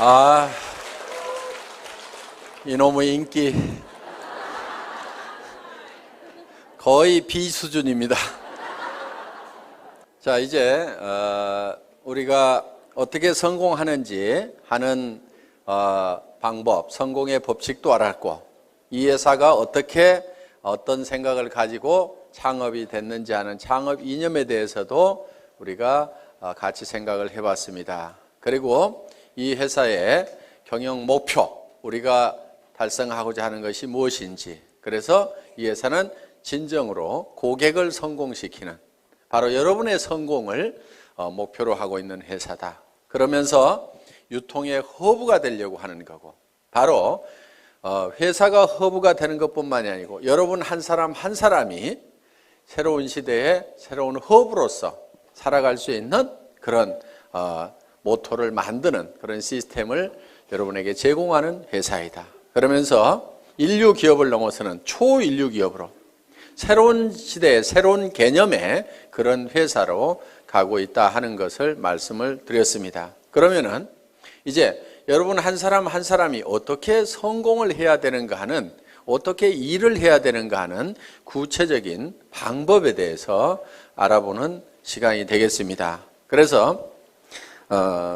아, 이놈의 인기 거의 비수준입니다. 자, 이제 우리가 어떻게 성공하는지 하는 방법, 성공의 법칙도 알았고, 이 회사가 어떻게 어떤 생각을 가지고 창업이 됐는지 하는 창업 이념에 대해서도 우리가 같이 생각을 해봤습니다. 그리고 이 회사의 경영 목표, 우리가 달성하고자 하는 것이 무엇인지, 그래서 이 회사는 진정으로 고객을 성공시키는, 바로 여러분의 성공을 목표로 하고 있는 회사다. 그러면서 유통의 허브가 되려고 하는 거고, 바로 회사가 허브가 되는 것뿐만이 아니고 여러분 한 사람 한 사람이 새로운 시대의 새로운 허브로서 살아갈 수 있는 그런 모토를 만드는 그런 시스템을 여러분에게 제공하는 회사이다. 그러면서 인류 기업을 넘어서는 초인류 기업으로 새로운 시대의 새로운 개념의 그런 회사로 가고 있다 하는 것을 말씀을 드렸습니다. 그러면은 이제 여러분 한 사람 한 사람이 어떻게 성공을 해야 되는가 하는, 어떻게 일을 해야 되는가 하는 구체적인 방법에 대해서 알아보는 시간이 되겠습니다. 그래서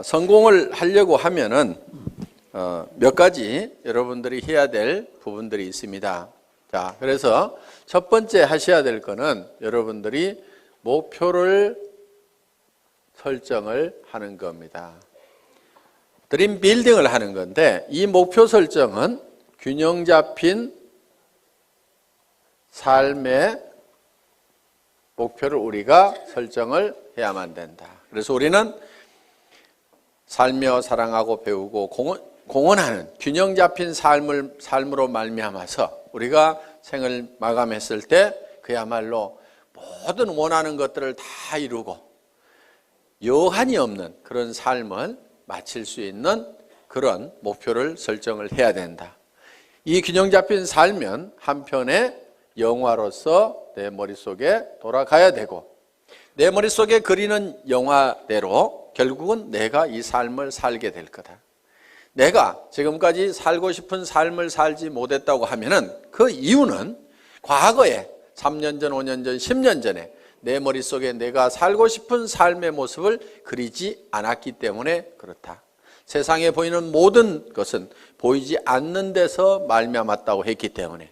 성공을 하려고 하면은 몇 가지 여러분들이 해야 될 부분들이 있습니다. 자, 그래서 첫 번째 하셔야 될 거는 여러분들이 목표를 설정을 하는 겁니다. 드림 빌딩을 하는 건데, 이 목표 설정은 균형 잡힌 삶의 목표를 우리가 설정을 해야만 된다. 그래서 우리는 살며 사랑하고 배우고 공헌하는 균형 잡힌 삶으로 말미암아서 우리가 생을 마감했을 때 그야말로 모든 원하는 것들을 다 이루고 여한이 없는 그런 삶을 마칠 수 있는 그런 목표를 설정을 해야 된다. 이 균형 잡힌 삶은 한편의 영화로서 내 머릿속에 돌아가야 되고, 내 머릿속에 그리는 영화대로 결국은 내가 이 삶을 살게 될 거다. 내가 지금까지 살고 싶은 삶을 살지 못했다고 하면은 그 이유는 과거에 3년 전, 5년 전, 10년 전에 내 머릿속에 내가 살고 싶은 삶의 모습을 그리지 않았기 때문에 그렇다. 세상에 보이는 모든 것은 보이지 않는 데서 말미암았다고 했기 때문에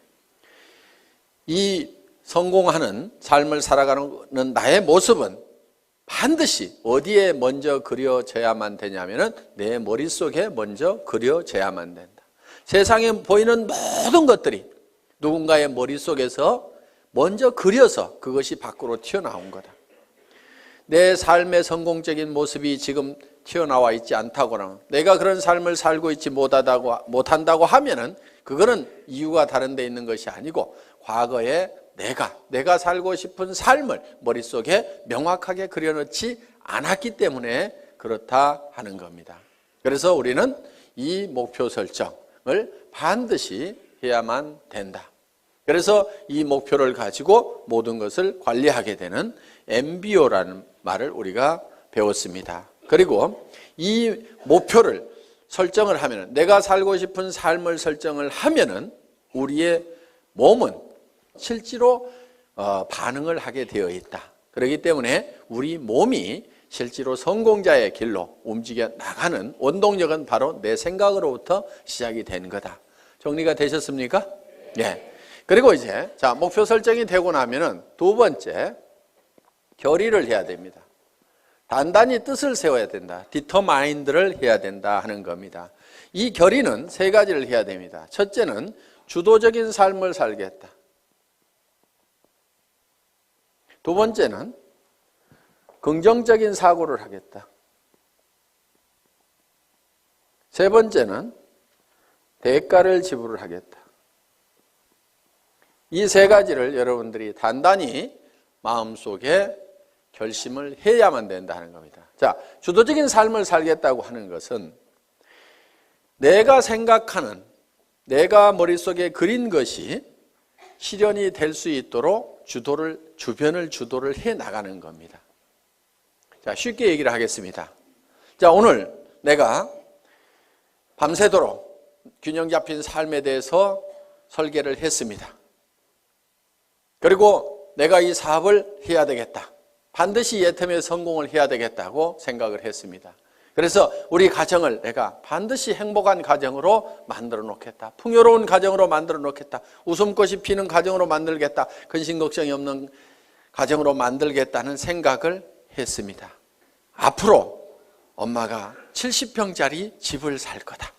이 성공하는 삶을 살아가는 나의 모습은 반드시 어디에 먼저 그려져야만 되냐면은 내 머릿속에 먼저 그려져야만 된다. 세상에 보이는 모든 것들이 누군가의 머릿속에서 먼저 그려서 그것이 밖으로 튀어나온 거다. 내 삶의 성공적인 모습이 지금 튀어나와 있지 않다거나 내가 그런 삶을 살고 있지 못한다고 하면은 그거는 이유가 다른 데 있는 것이 아니고 과거에 내가 살고 싶은 삶을 머릿속에 명확하게 그려놓지 않았기 때문에 그렇다 하는 겁니다. 그래서 우리는 이 목표 설정을 반드시 해야만 된다. 그래서 이 목표를 가지고 모든 것을 관리하게 되는 MBO라는 말을 우리가 배웠습니다. 그리고 이 목표를 설정을 하면은, 내가 살고 싶은 삶을 설정을 하면은 우리의 몸은 실제로 반응을 하게 되어 있다. 그렇기 때문에 우리 몸이 실제로 성공자의 길로 움직여 나가는 원동력은 바로 내 생각으로부터 시작이 된 거다. 정리가 되셨습니까? 네. 그리고 이제 목표 설정이 되고 나면은 두 번째, 결의를 해야 됩니다. 단단히 뜻을 세워야 된다. 디터마인드를 해야 된다 하는 겁니다. 이 결의는 세 가지를 해야 됩니다. 첫째는 주도적인 삶을 살겠다. 두 번째는 긍정적인 사고를 하겠다. 세 번째는 대가를 지불을 하겠다. 이 세 가지를 여러분들이 단단히 마음속에 결심을 해야만 된다 하는 겁니다. 자, 주도적인 삶을 살겠다고 하는 것은 내가 생각하는, 내가 머릿속에 그린 것이 실현이 될 수 있도록 주변을 주도를 해 나가는 겁니다. 자, 쉽게 얘기를 하겠습니다. 자, 오늘 내가 밤새도록 균형 잡힌 삶에 대해서 설계를 했습니다. 그리고 내가 이 사업을 해야 되겠다. 반드시 예텀에 성공을 해야 되겠다고 생각을 했습니다. 그래서 우리 가정을 내가 반드시 행복한 가정으로 만들어 놓겠다. 풍요로운 가정으로 만들어 놓겠다. 웃음꽃이 피는 가정으로 만들겠다. 근심 걱정이 없는 가정으로 만들겠다는 생각을 했습니다. 앞으로 엄마가 70평짜리 집을 살 거다.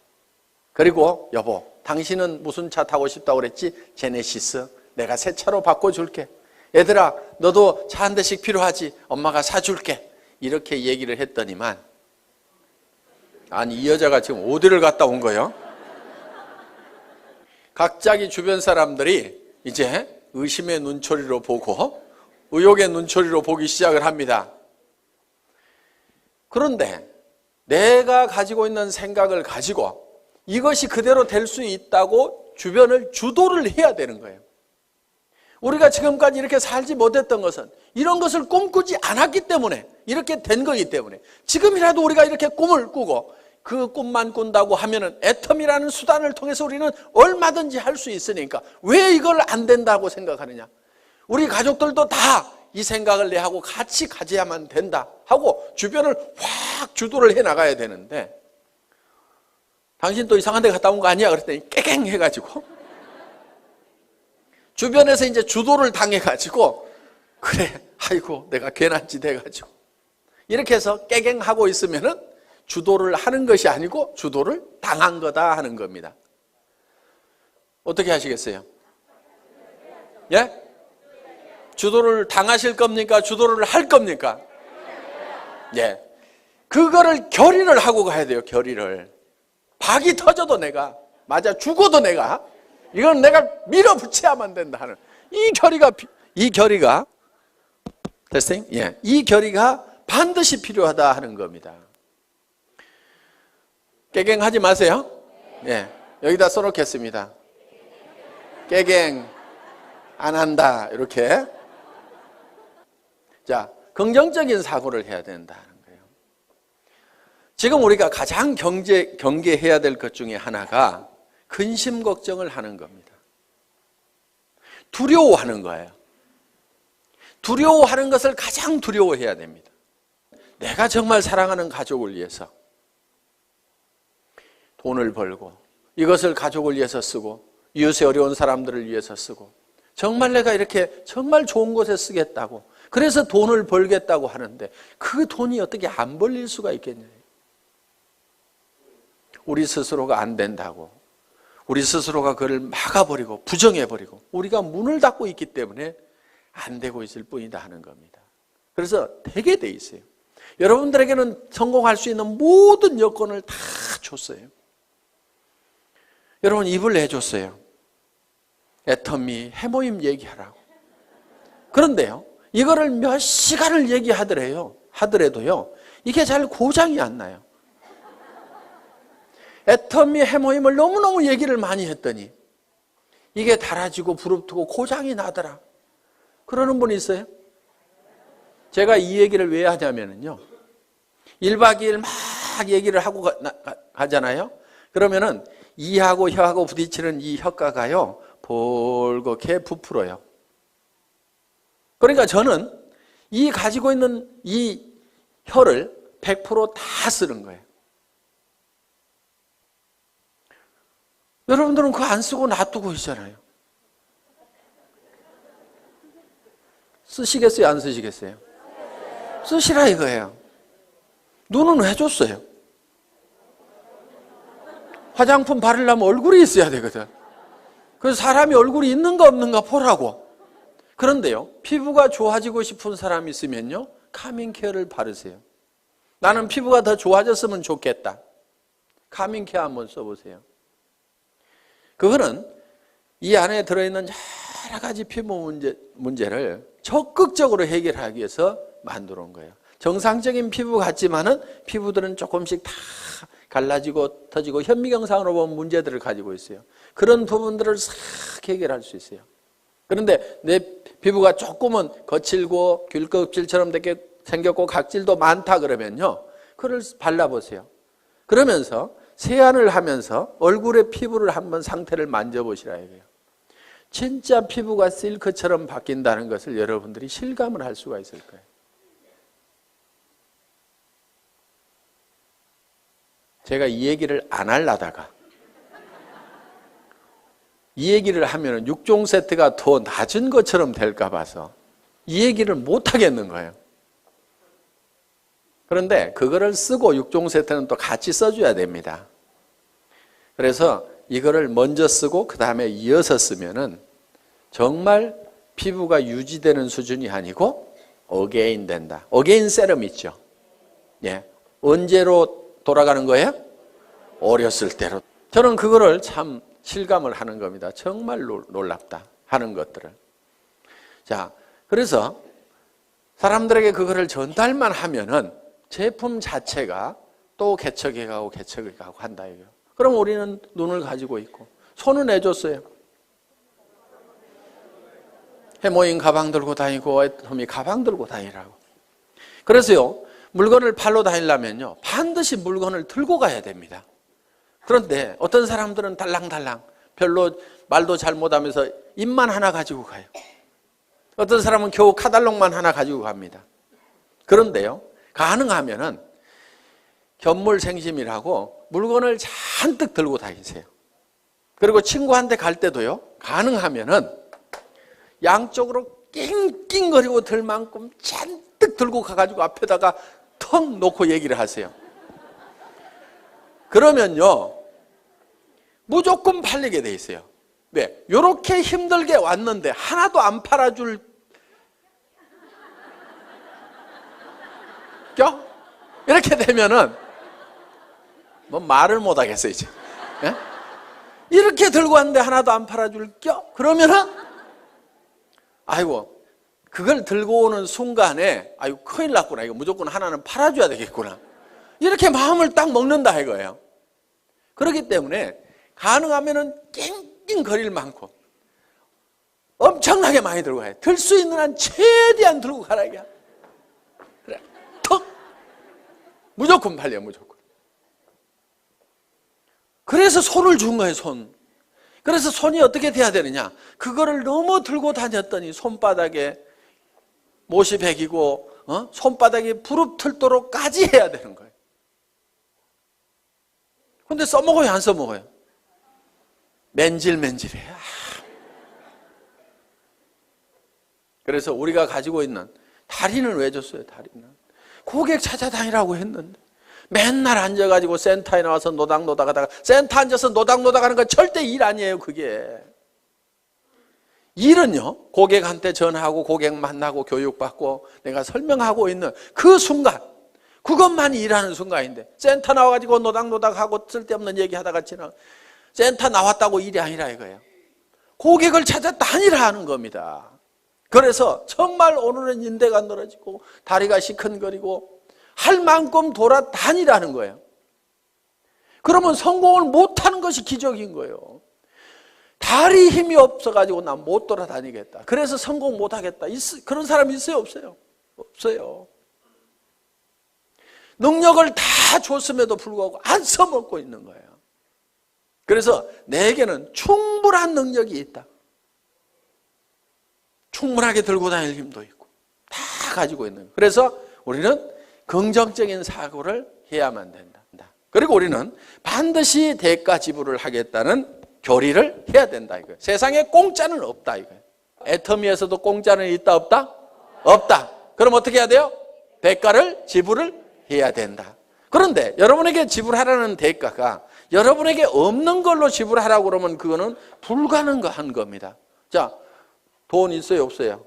그리고 여보, 당신은 무슨 차 타고 싶다고 그랬지? 제네시스. 내가 새 차로 바꿔줄게. 얘들아, 너도 차 한 대씩 필요하지? 엄마가 사줄게. 이렇게 얘기를 했더니만, 아니 이 여자가 지금 어디를 갔다 온 거예요? 각자기 주변 사람들이 이제 의심의 눈초리로 보고 의혹의 눈초리로 보기 시작을 합니다. 그런데 내가 가지고 있는 생각을 가지고 이것이 그대로 될 수 있다고 주변을 주도를 해야 되는 거예요. 우리가 지금까지 이렇게 살지 못했던 것은 이런 것을 꿈꾸지 않았기 때문에 이렇게 된 거기 때문에 지금이라도 우리가 이렇게 꿈을 꾸고 그 꿈만 꾼다고 하면은 애텀이라는 수단을 통해서 우리는 얼마든지 할 수 있으니까 왜 이걸 안 된다고 생각하느냐? 우리 가족들도 다 이 생각을 내 하고 같이 가져야만 된다 하고 주변을 확 주도를 해 나가야 되는데 당신 또 이상한 데 갔다 온 거 아니야? 그랬더니 깨갱 해가지고 주변에서 이제 주도를 당해가지고 그래 아이고 내가 괜한 짓 해가지고 이렇게 해서 깨갱하고 있으면은 주도를 하는 것이 아니고 주도를 당한 거다 하는 겁니다. 어떻게 하시겠어요? 예? 주도를 당하실 겁니까? 주도를 할 겁니까? 예. 그거를 결의를 하고 가야 돼요. 결의를. 박이 터져도 내가 맞아 죽어도 내가 이건 내가 밀어붙여야만 된다 하는 이 결의가 됐어요? 예. 이 결의가 반드시 필요하다 하는 겁니다. 깨갱하지 마세요. 예. 여기다 써놓겠습니다. 깨갱 안 한다 이렇게. 자, 긍정적인 사고를 해야 된다는 거예요. 지금 우리가 가장 경계해야 될 것 중에 하나가 근심 걱정을 하는 겁니다. 두려워하는 거예요. 두려워하는 것을 가장 두려워해야 됩니다. 내가 정말 사랑하는 가족을 위해서 돈을 벌고 이것을 가족을 위해서 쓰고 이웃의 어려운 사람들을 위해서 쓰고 정말 내가 이렇게 정말 좋은 곳에 쓰겠다고 그래서 돈을 벌겠다고 하는데 그 돈이 어떻게 안 벌릴 수가 있겠냐. 우리 스스로가 안 된다고 우리 스스로가 그를 막아버리고 부정해버리고 우리가 문을 닫고 있기 때문에 안 되고 있을 뿐이다 하는 겁니다. 그래서 되게 돼 있어요. 여러분들에게는 성공할 수 있는 모든 여건을 다 줬어요. 여러분 입을 내줬어요. 애터미 해모임 얘기하라고. 그런데요 이거를 몇 시간을 하더라도요 이게 잘 고장이 안 나요. 애터미 해모임을 너무너무 얘기를 많이 했더니 이게 달아지고 부릅뜨고 고장이 나더라. 그러는 분이 있어요? 제가 이 얘기를 왜 하냐면요 1박 2일 막 얘기를 하고 가잖아요. 그러면은 이하고 혀하고 부딪히는 이 혀가가요 볼겋게 부풀어요. 그러니까 저는 이 가지고 있는 이 혀를 100% 쓰는 거예요. 여러분들은 그거 안 쓰고 놔두고 있잖아요. 쓰시겠어요? 안 쓰시겠어요? 쓰시라 이거예요. 눈은 왜 줬어요? 화장품 바르려면 얼굴이 있어야 되거든. 그래서 사람이 얼굴이 있는가 없는가 보라고. 그런데요 피부가 좋아지고 싶은 사람이 있으면요 카밍케어를 바르세요. 나는 피부가 더 좋아졌으면 좋겠다. 카밍케어 한번 써보세요. 그거는 이 안에 들어있는 여러 가지 피부 문제를 적극적으로 해결하기 위해서 만들어 온 거예요. 정상적인 피부 같지만은 피부들은 조금씩 다 갈라지고 터지고 현미경상으로 보면 문제들을 가지고 있어요. 그런 부분들을 싹 해결할 수 있어요. 그런데 내 피부가 조금은 거칠고 귤껍질처럼 생겼고 각질도 많다 그러면요 그걸 발라보세요. 그러면서 세안을 하면서 얼굴의 피부를 한번 상태를 만져보시라 이거예요. 진짜 피부가 실크처럼 바뀐다는 것을 여러분들이 실감을 할 수가 있을 거예요. 제가 이 얘기를 안 하려다가 이 얘기를 하면 6종 세트가 더 낮은 것처럼 될까 봐서 이 얘기를 못 하겠는 거예요. 그런데 그거를 쓰고 6종 세트는 또 같이 써줘야 됩니다. 그래서 이거를 먼저 쓰고 그 다음에 이어서 쓰면은 정말 피부가 유지되는 수준이 아니고 어게인 된다. 어게인 세럼 있죠. 예. 언제로 돌아가는 거예요? 어렸을 때로. 저는 그거를 참 실감을 하는 겁니다. 정말 놀랍다 하는 것들을. 자, 그래서 사람들에게 그거를 전달만 하면은 제품 자체가 또 개척해 가고 한다 이거예요. 그럼 우리는 눈을 가지고 있고 손은 내줬어요. 해모인 가방 들고 다니고 애터미 가방 들고 다니라고. 그래서요, 물건을 팔러 다니려면요 반드시 물건을 들고 가야 됩니다. 그런데 어떤 사람들은 달랑달랑 별로 말도 잘 못하면서 입만 하나 가지고 가요. 어떤 사람은 겨우 카달록만 하나 가지고 갑니다. 그런데요, 가능하면은 견물생심이라고 물건을 잔뜩 들고 다니세요. 그리고 친구한테 갈 때도요, 가능하면은 양쪽으로 낑낑거리고 들 만큼 잔뜩 들고 가가지고 앞에다가 턱 놓고 얘기를 하세요. 그러면요 무조건 팔리게 돼 있어요. 왜? 이렇게 힘들게 왔는데 하나도 안 팔아줄 껴? 이렇게 되면은 뭐 말을 못 하겠어요 이제. 예? 이렇게 들고 왔는데 하나도 안 팔아줄 껴? 그러면은 아이고 그걸 들고 오는 순간에 아이고 큰일 났구나, 이거 무조건 하나는 팔아줘야 되겠구나, 이렇게 마음을 딱 먹는다 이거예요. 그렇기 때문에 가능하면은 낑낑거릴 만큼 엄청나게 많이 들고 가요. 들 수 있는 한 최대한 들고 가라 이게. 그래, 턱 무조건 팔려, 무조건. 그래서 손을 준 거예요, 손. 그래서 손이 어떻게 돼야 되느냐, 그거를 너무 들고 다녔더니 손바닥에 못이 배기고 손바닥이 부릅틀도록까지 해야 되는 거예요. 근데 써먹어요, 안 써먹어요? 맨질맨질해요. 그래서 우리가 가지고 있는 다리는 왜 줬어요? 다리는 고객 찾아다니라고 했는데 맨날 앉아가지고 센터에 나와서 노닥노닥 하다가, 센터 앉아서 노닥노닥 하는 건 절대 일 아니에요. 그게 일은요, 고객한테 전화하고 고객 만나고 교육받고 내가 설명하고 있는 그 순간, 그것만이 일하는 순간인데 센터 나와가지고 노닥노닥하고 쓸데없는 얘기하다가 지나 센터 나왔다고 일이 아니라 이거예요. 고객을 찾아다니라 하는 겁니다. 그래서 정말 오늘은 인대가 늘어지고 다리가 시큰거리고 할 만큼 돌아다니라는 거예요. 그러면 성공을 못하는 것이 기적인 거예요. 다리 힘이 없어가지고 난 못 돌아다니겠다, 그래서 성공 못하겠다, 그런 사람 있어요? 없어요? 없어요. 능력을 다 줬음에도 불구하고 안 써먹고 있는 거예요. 그래서 내게는 충분한 능력이 있다. 충분하게 들고 다닐 힘도 있고 다 가지고 있는 거예요. 그래서 우리는 긍정적인 사고를 해야만 된다. 그리고 우리는 반드시 대가 지불을 하겠다는 교리를 해야 된다 이거예요. 세상에 공짜는 없다 이거예요. 애터미에서도 공짜는 있다 없다? 없다. 그럼 어떻게 해야 돼요? 대가를 지불을 해야 된다. 그런데 여러분에게 지불하라는 대가가 여러분에게 없는 걸로 지불하라고 그러면 그거는 불가능한 겁니다. 자, 돈 있어요 없어요?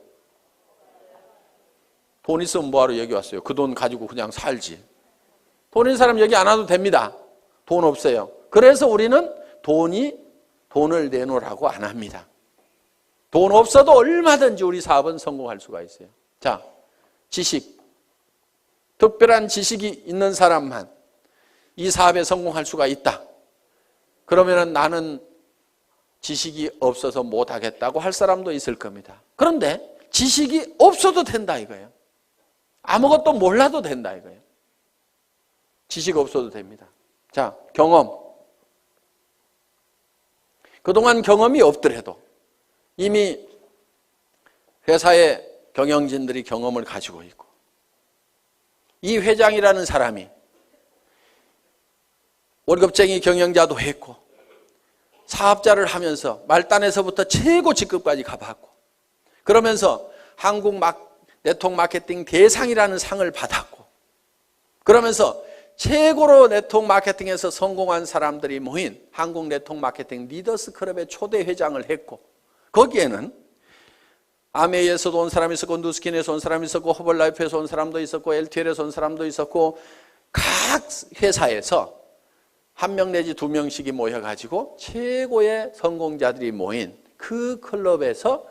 돈 있으면 뭐하러 여기 왔어요? 그 돈 가지고 그냥 살지. 돈 있는 사람 여기 안 와도 됩니다. 돈 없어요. 그래서 우리는 돈을 내놓으라고 안 합니다. 돈 없어도 얼마든지 우리 사업은 성공할 수가 있어요. 자, 지식, 특별한 지식이 있는 사람만 이 사업에 성공할 수가 있다. 그러면 나는 지식이 없어서 못하겠다고 할 사람도 있을 겁니다. 그런데 지식이 없어도 된다 이거예요. 아무것도 몰라도 된다 이거예요. 지식 없어도 됩니다. 자, 경험. 그동안 경험이 없더라도 이미 회사의 경영진들이 경험을 가지고 있고, 이 회장이라는 사람이 월급쟁이 경영자도 했고 사업자를 하면서 말단에서부터 최고 직급까지 가봤고, 그러면서 한국 네트워크 마케팅 대상이라는 상을 받았고, 그러면서 최고로 네트워크 마케팅에서 성공한 사람들이 모인 한국 네트워크 마케팅 리더스 클럽의 초대 회장을 했고, 거기에는 아메이에서도 온 사람이 있었고, 누스킨에서 온 사람이 있었고, 허벌라이프에서 온 사람도 있었고, LTL에서 온 사람도 있었고, 각 회사에서 한 명 내지 두 명씩이 모여가지고 최고의 성공자들이 모인 그 클럽에서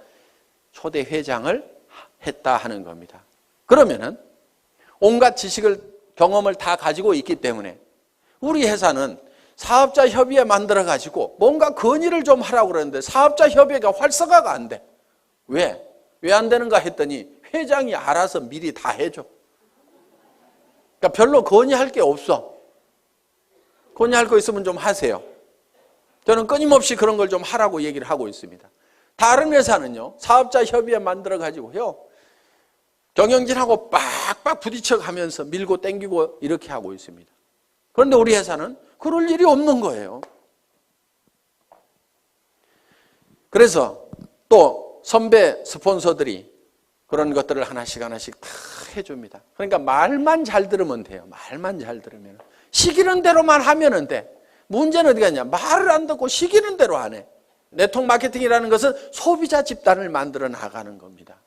초대 회장을 했다 하는 겁니다. 그러면은 온갖 지식을, 경험을 다 가지고 있기 때문에 우리 회사는 사업자 협의회 만들어가지고 뭔가 건의를 좀 하라고 그러는데 사업자 협의회가 활성화가 안 돼. 왜? 왜 안 되는가 했더니 회장이 알아서 미리 다 해줘. 그러니까 별로 건의할 게 없어. 건의할 거 있으면 좀 하세요. 저는 끊임없이 그런 걸 좀 하라고 얘기를 하고 있습니다. 다른 회사는요, 사업자 협의회 만들어가지고요, 경영진하고 빡빡 부딪혀 가면서 밀고 땡기고 이렇게 하고 있습니다. 그런데 우리 회사는 그럴 일이 없는 거예요. 그래서 또 선배 스폰서들이 그런 것들을 하나씩 하나씩 다 해줍니다. 그러니까 말만 잘 들으면 돼요. 말만 잘 들으면. 시키는 대로만 하면 돼. 문제는 어디 갔냐? 말을 안 듣고 시키는 대로 안 해. 네트워크 마케팅이라는 것은 소비자 집단을 만들어 나가는 겁니다.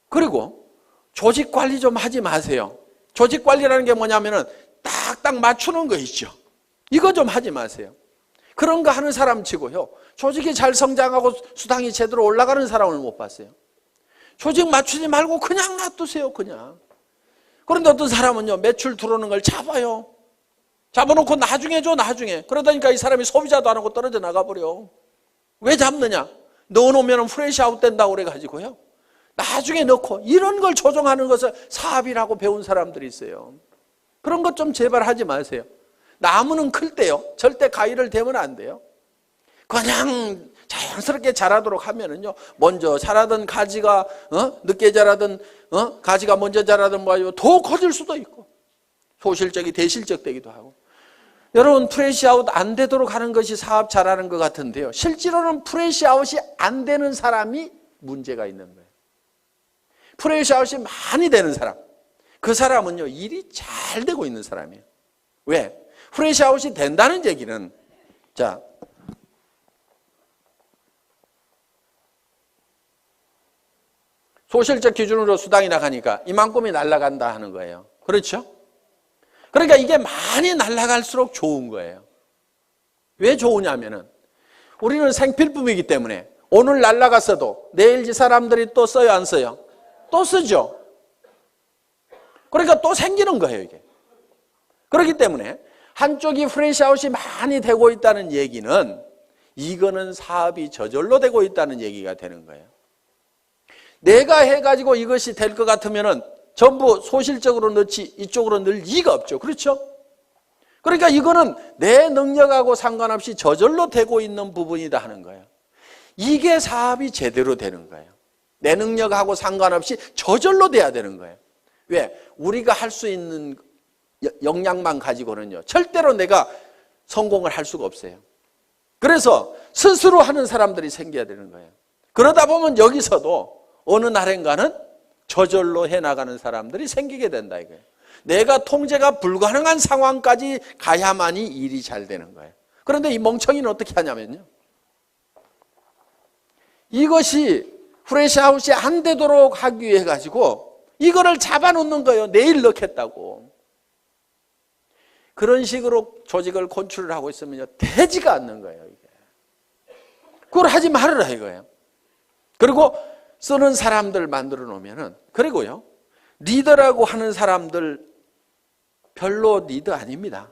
그리고 조직 관리 좀 하지 마세요. 조직 관리라는 게 뭐냐면은 딱딱 맞추는 거 있죠. 이거 좀 하지 마세요. 그런 거 하는 사람 치고요, 조직이 잘 성장하고 수당이 제대로 올라가는 사람을 못 봤어요. 조직 맞추지 말고 그냥 놔두세요, 그냥. 그런데 어떤 사람은요, 매출 들어오는 걸 잡아요. 잡아놓고 나중에 줘, 나중에. 그러다니까 이 사람이 소비자도 안 하고 떨어져 나가버려. 왜 잡느냐? 넣어놓으면 프레시 아웃 된다고 그래가지고요, 나중에 넣고, 이런 걸 조정하는 것을 사업이라고 배운 사람들이 있어요. 그런 것 좀 제발 하지 마세요. 나무는 클 때요, 절대 가위를 대면 안 돼요. 그냥 자연스럽게 자라도록 하면은요, 먼저 자라던 가지가 늦게 자라던 가지가 먼저 자라던 뭐 더 커질 수도 있고, 소실적이 대실적 되기도 하고. 여러분, 프레시아웃 안 되도록 하는 것이 사업 잘하는 것 같은데요, 실제로는 프레시아웃이 안 되는 사람이 문제가 있는 거예요. 프레시아웃이 많이 되는 사람, 그 사람은요, 일이 잘 되고 있는 사람이에요. 왜? 프레시아웃이 된다는 얘기는, 자, 소실적 기준으로 수당이 나가니까 이만큼이 날아간다 하는 거예요. 그렇죠? 그러니까 이게 많이 날아갈수록 좋은 거예요. 왜 좋으냐면은 우리는 생필품이기 때문에 오늘 날아갔어도 내일 이 사람들이 또 써요, 안 써요? 또 쓰죠. 그러니까 또 생기는 거예요, 이게. 그렇기 때문에 한쪽이 프레시아웃이 많이 되고 있다는 얘기는 이거는 사업이 저절로 되고 있다는 얘기가 되는 거예요. 내가 해가지고 이것이 될 것 같으면은 전부 소실적으로 넣지 이쪽으로 넣을 이유가 없죠. 그렇죠? 그러니까 이거는 내 능력하고 상관없이 저절로 되고 있는 부분이다 하는 거예요. 이게 사업이 제대로 되는 거예요. 내 능력하고 상관없이 저절로 돼야 되는 거예요. 왜? 우리가 할 수 있는 역량만 가지고는요, 절대로 내가 성공을 할 수가 없어요. 그래서 스스로 하는 사람들이 생겨야 되는 거예요. 그러다 보면 여기서도 어느 날인가는 저절로 해나가는 사람들이 생기게 된다 이거예요. 내가 통제가 불가능한 상황까지 가야만이 일이 잘 되는 거예요. 그런데 이 멍청이는 어떻게 하냐면요, 이것이 프레시아웃이 안 되도록 하기 위해 가지고 이거를 잡아놓는 거예요. 내일 넣겠다고. 그런 식으로 조직을 컨트롤 하고 있으면요, 되지가 않는 거예요, 이게. 그걸 하지 말으라 이거예요. 그리고 쓰는 사람들 만들어 놓으면은, 그리고요, 리더라고 하는 사람들 별로 리더 아닙니다.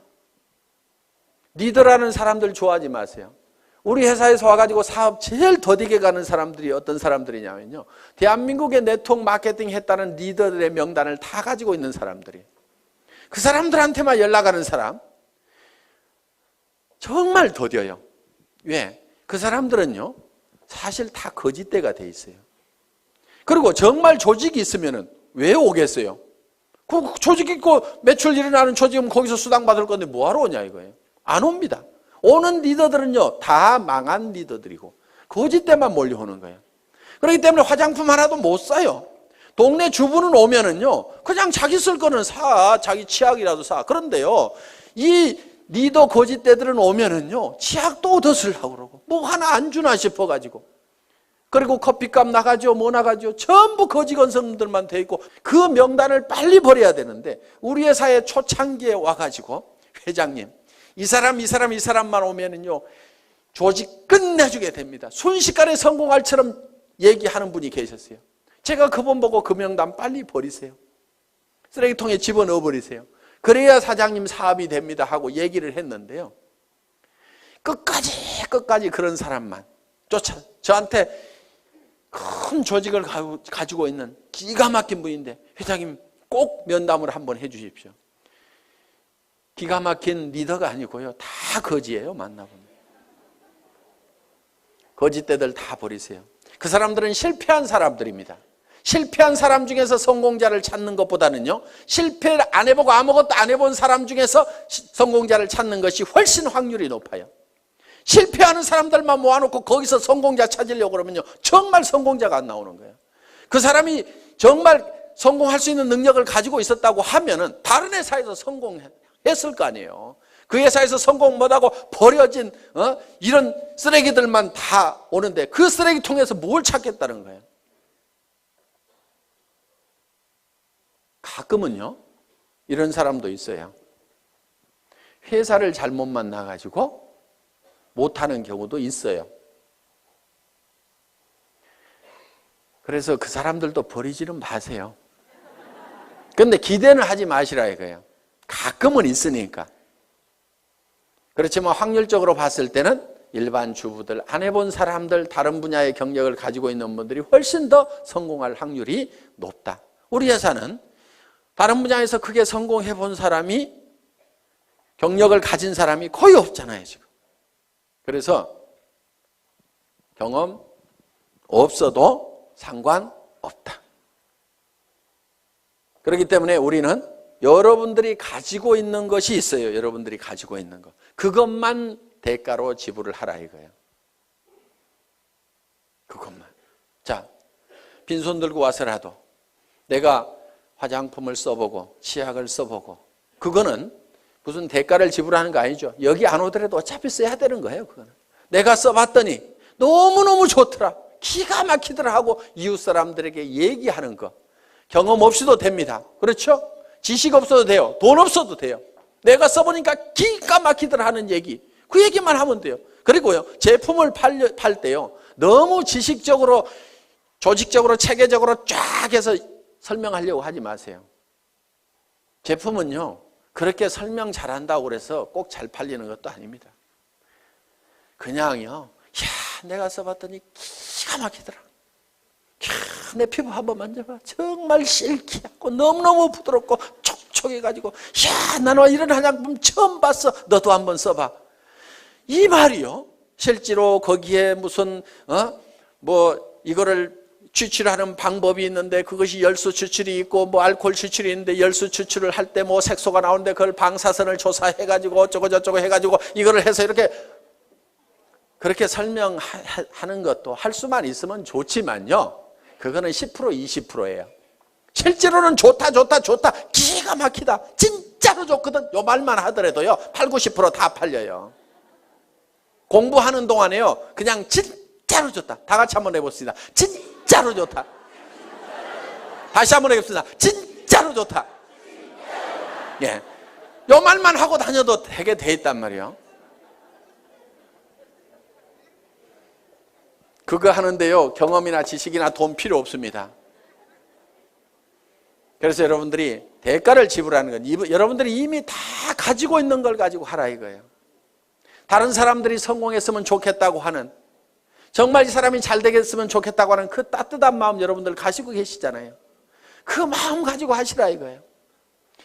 리더라는 사람들 좋아하지 마세요. 우리 회사에서 와가지고 사업 제일 더디게 가는 사람들이 어떤 사람들이냐면요, 대한민국의 네트워크 마케팅 했다는 리더들의 명단을 다 가지고 있는 사람들이. 그 사람들한테만 연락하는 사람 정말 더뎌요. 왜? 그 사람들은요 사실 다 거짓대가 돼 있어요. 그리고 정말 조직이 있으면 왜 오겠어요? 그 조직 있고 매출 일어나는 조직은 거기서 수당 받을 건데 뭐하러 오냐 이거예요. 안 옵니다. 오는 리더들은요 다 망한 리더들이고 거짓대만 몰려오는 거예요. 그렇기 때문에 화장품 하나도 못 사요. 동네 주부는 오면은요 그냥 자기 쓸 거는 사, 자기 치약이라도 사. 그런데요 이 리더 거짓대들은 오면은요 치약도 얻어쓰려고 그러고 뭐 하나 안 주나 싶어가지고, 그리고 커피값 나가죠, 뭐 나가죠. 전부 거지건성들만 돼 있고 그 명단을 빨리 버려야 되는데 우리 회사의 초창기에 와가지고 회장님 이 사람만 오면은요 조직 끝내주게 됩니다. 순식간에 성공할처럼 얘기하는 분이 계셨어요. 제가 그분 보고 그 명단 빨리 버리세요. 쓰레기통에 집어넣어 버리세요. 그래야 사장님 사업이 됩니다 하고 얘기를 했는데요. 끝까지 그런 사람만 저한테 큰 조직을 가지고 있는 기가 막힌 분인데 회장님 꼭 면담을 한번 해 주십시오. 기가 막힌 리더가 아니고요. 다 거지예요. 만나보면. 거짓대들 다 버리세요. 그 사람들은 실패한 사람들입니다. 실패한 사람 중에서 성공자를 찾는 것보다는요 실패를 안 해보고 아무것도 안 해본 사람 중에서 성공자를 찾는 것이 훨씬 확률이 높아요. 실패하는 사람들만 모아놓고 거기서 성공자 찾으려고 그러면요 정말 성공자가 안 나오는 거예요. 그 사람이 정말 성공할 수 있는 능력을 가지고 있었다고 하면은 다른 회사에서 성공했을 거 아니에요. 그 회사에서 성공 못하고 버려진 이런 쓰레기들만 다 오는데 그 쓰레기통에서 뭘 찾겠다는 거예요. 가끔은요 이런 사람도 있어요. 회사를 잘못 만나가지고 못하는 경우도 있어요. 그래서 그 사람들도 버리지는 마세요. 그런데 기대는 하지 마시라 이거예요. 가끔은 있으니까. 그렇지만 확률적으로 봤을 때는 일반 주부들, 안 해본 사람들, 다른 분야의 경력을 가지고 있는 분들이 훨씬 더 성공할 확률이 높다. 우리 회사는 다른 분야에서 크게 성공해 본 사람이, 경력을 가진 사람이 거의 없잖아요 지금. 그래서 경험 없어도 상관없다. 그렇기 때문에 우리는 여러분들이 가지고 있는 것이 있어요. 여러분들이 가지고 있는 것. 그것만 대가로 지불을 하라 이거예요. 그것만. 자, 빈손 들고 와서라도 내가 화장품을 써보고 치약을 써보고, 그거는 무슨 대가를 지불하는 거 아니죠. 여기 안 오더라도 어차피 써야 되는 거예요. 그거는 내가 써봤더니 너무너무 좋더라, 기가 막히더라 하고 이웃 사람들에게 얘기하는 거. 경험 없이도 됩니다. 그렇죠? 지식 없어도 돼요. 돈 없어도 돼요. 내가 써보니까 기가 막히더라 하는 얘기, 그 얘기만 하면 돼요. 그리고요, 제품을 팔 때요, 너무 지식적으로, 조직적으로, 체계적으로 쫙 해서 설명하려고 하지 마세요. 제품은요, 그렇게 설명 잘한다고 그래서 꼭 잘 팔리는 것도 아닙니다. 그냥요, 야, 내가 써봤더니 기가 막히더라. 내 피부 한번 만져봐. 정말 실키하고 너무너무 부드럽고 촉촉해가지고, 야, 나는 이런 화장품 처음 봤어. 너도 한번 써봐. 이 말이요, 실제로 거기에 무슨 이거를 추출하는 방법이 있는데, 그것이 열수 추출이 있고 뭐 알코올 추출이 있는데, 열수 추출을 할 때 뭐 색소가 나오는데 그걸 방사선을 조사해가지고 어쩌고 저쩌고 해가지고 이거를 해서 이렇게, 그렇게 설명하는 것도 할 수만 있으면 좋지만요, 그거는 10% 20%예요. 실제로는 좋다 기가 막히다 진짜로 좋거든, 요 말만 하더라도요 8, 90% 다 팔려요. 공부하는 동안에요 그냥 진짜로 좋다, 다 같이 한번 해봅시다. 진짜로 좋다. 다시 한번 해봅시다. 진짜로 좋다. 예, 요 말만 하고 다녀도 되게 돼 있단 말이에요. 그거 하는데요, 경험이나 지식이나 돈 필요 없습니다. 그래서 여러분들이 대가를 지불하는 건, 여러분들이 이미 다 가지고 있는 걸 가지고 하라 이거예요. 다른 사람들이 성공했으면 좋겠다고 하는, 정말 이 사람이 잘 되겠으면 좋겠다고 하는 그 따뜻한 마음 여러분들 가지고 계시잖아요. 그 마음 가지고 하시라 이거예요.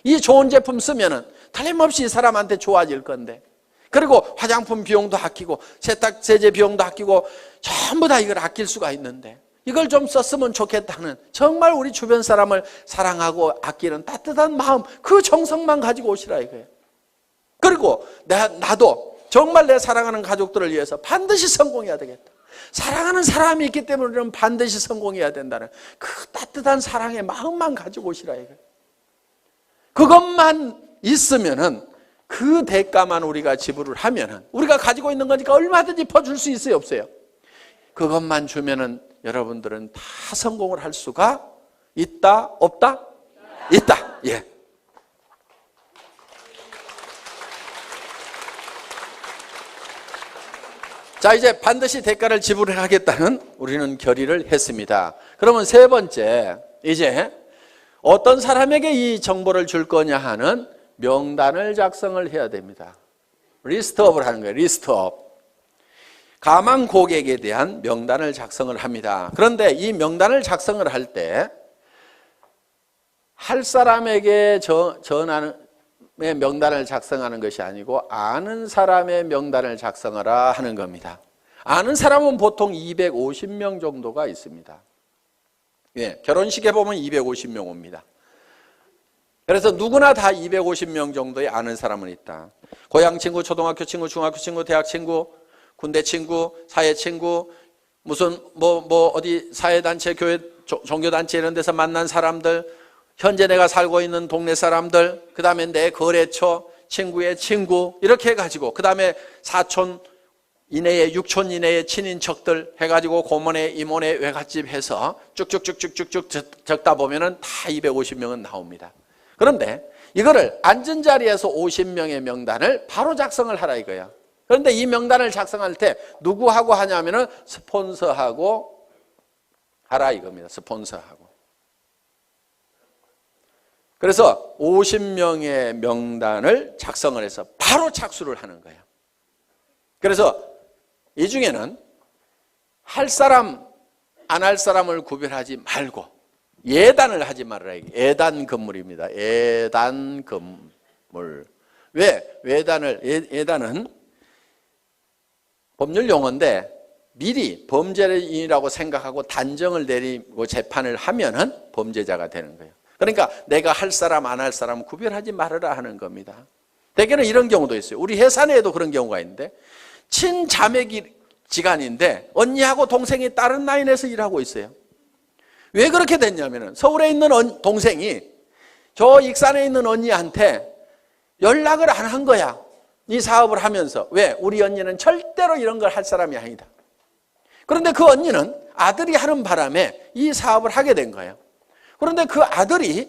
이 좋은 제품 쓰면은 틀림없이 이 사람한테 좋아질 건데, 그리고 화장품 비용도 아끼고 세탁 세제 비용도 아끼고 전부 다 이걸 아낄 수가 있는데, 이걸 좀 썼으면 좋겠다는 정말 우리 주변 사람을 사랑하고 아끼는 따뜻한 마음, 그 정성만 가지고 오시라 이거예요. 그리고 나도 정말 내 사랑하는 가족들을 위해서 반드시 성공해야 되겠다. 사랑하는 사람이 있기 때문에 우리는 반드시 성공해야 된다는 그 따뜻한 사랑의 마음만 가지고 오시라 이거예요. 그것만 있으면은, 그 대가만 우리가 지불을 하면은, 우리가 가지고 있는 거니까 얼마든지 퍼줄 수 있어요, 없어요? 그것만 주면은 여러분들은 다 성공을 할 수가 있다, 없다? 있다. 예. 자, 이제 반드시 대가를 지불하겠다는 우리는 결의를 했습니다. 그러면 세 번째, 이제 어떤 사람에게 이 정보를 줄 거냐 하는 명단을 작성을 해야 됩니다. 리스트업을 하는 거예요. 리스트업. 가망 고객에 대한 명단을 작성을 합니다. 그런데 이 명단을 작성을 할 때 할 사람에게 전하는 명단을 작성하는 것이 아니고 아는 사람의 명단을 작성하라 하는 겁니다. 아는 사람은 보통 250명 정도가 있습니다. 예, 결혼식에 보면 250명 옵니다. 그래서 누구나 다 250명 정도의 아는 사람은 있다. 고향 친구, 초등학교 친구, 중학교 친구, 대학 친구, 군대 친구, 사회 친구, 무슨 어디 사회단체, 교회, 종교단체 이런 데서 만난 사람들, 현재 내가 살고 있는 동네 사람들, 그 다음에 내 거래처, 친구의 친구, 이렇게 해가지고, 그 다음에 사촌 이내에, 육촌 이내의 친인척들 해가지고 고모네, 이모네, 외갓집 해서 쭉쭉쭉쭉쭉 적다 보면은 다 250명은 나옵니다. 그런데 이거를 앉은 자리에서 50명의 명단을 바로 작성을 하라 이거야. 그런데 이 명단을 작성할 때 누구하고 하냐면은 스폰서하고 하라 이겁니다. 스폰서하고. 그래서 50명의 명단을 작성을 해서 바로 착수를 하는 거예요. 그래서 이 중에는 할 사람, 안 할 사람을 구별하지 말고 예단을 하지 말아라. 예단 건물입니다. 예단 건물. 왜? 예단은 법률 용어인데 미리 범죄인이라고 생각하고 단정을 내리고 재판을 하면은 범죄자가 되는 거예요. 그러니까 내가 할 사람 안 할 사람 구별하지 말아라 하는 겁니다. 대개는 이런 경우도 있어요. 우리 회사 내에도 그런 경우가 있는데 친자매지간인데 언니하고 동생이 다른 라인에서 일하고 있어요. 왜 그렇게 됐냐면은 서울에 있는 동생이 저 익산에 있는 언니한테 연락을 안 한 거야. 이 사업을 하면서. 왜? 우리 언니는 절대로 이런 걸 할 사람이 아니다. 그런데 그 언니는 아들이 하는 바람에 이 사업을 하게 된 거예요. 그런데 그 아들이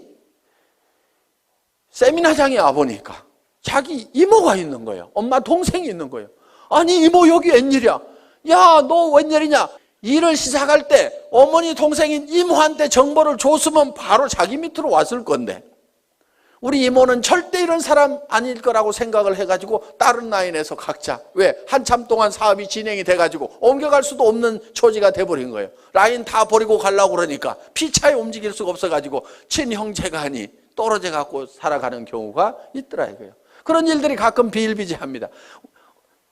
세미나장에 와보니까 자기 이모가 있는 거예요. 엄마 동생이 있는 거예요. 아니 이모 여기 웬일이야? 야 너 웬일이냐? 일을 시작할 때 어머니 동생인 이모한테 정보를 줬으면 바로 자기 밑으로 왔을 건데 우리 이모는 절대 이런 사람 아닐 거라고 생각을 해가지고 다른 라인에서 각자 왜? 한참 동안 사업이 진행이 돼가지고 옮겨갈 수도 없는 처지가 돼버린 거예요. 라인 다 버리고 가려고 그러니까 피차에 움직일 수가 없어가지고 친형제간이 떨어져 갖고 살아가는 경우가 있더라 이거예요. 그런 일들이 가끔 비일비재합니다.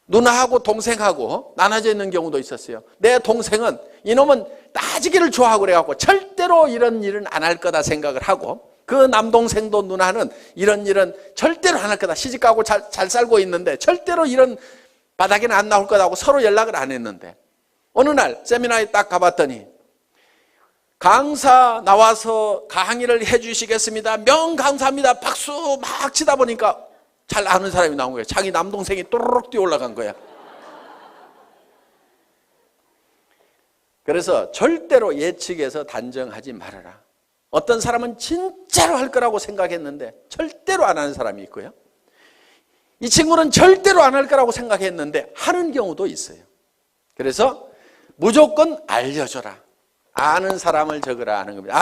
누나하고 동생하고 나눠져 있는 경우도 있었어요. 내 동생은 이놈은 따지기를 좋아하고 그래갖고 절대로 이런 일은 안 할 거다 생각을 하고 그 남동생도 누나는 이런 일은 절대로 안 할 거다. 시집가고 잘 살고 있는데 절대로 이런 바닥에는 안 나올 거다고 서로 연락을 안 했는데 어느 날 세미나에 딱 가봤더니 강사 나와서 강의를 해주시겠습니다. 명강사입니다. 박수 막 치다 보니까 잘 아는 사람이 나온 거예요. 자기 남동생이 또르륵 뛰어 올라간 거야. 그래서 절대로 예측해서 단정하지 말아라. 어떤 사람은 진짜로 할 거라고 생각했는데 절대로 안 하는 사람이 있고요. 이 친구는 절대로 안 할 거라고 생각했는데 하는 경우도 있어요. 그래서 무조건 알려줘라. 아는 사람을 적으라 하는 겁니다.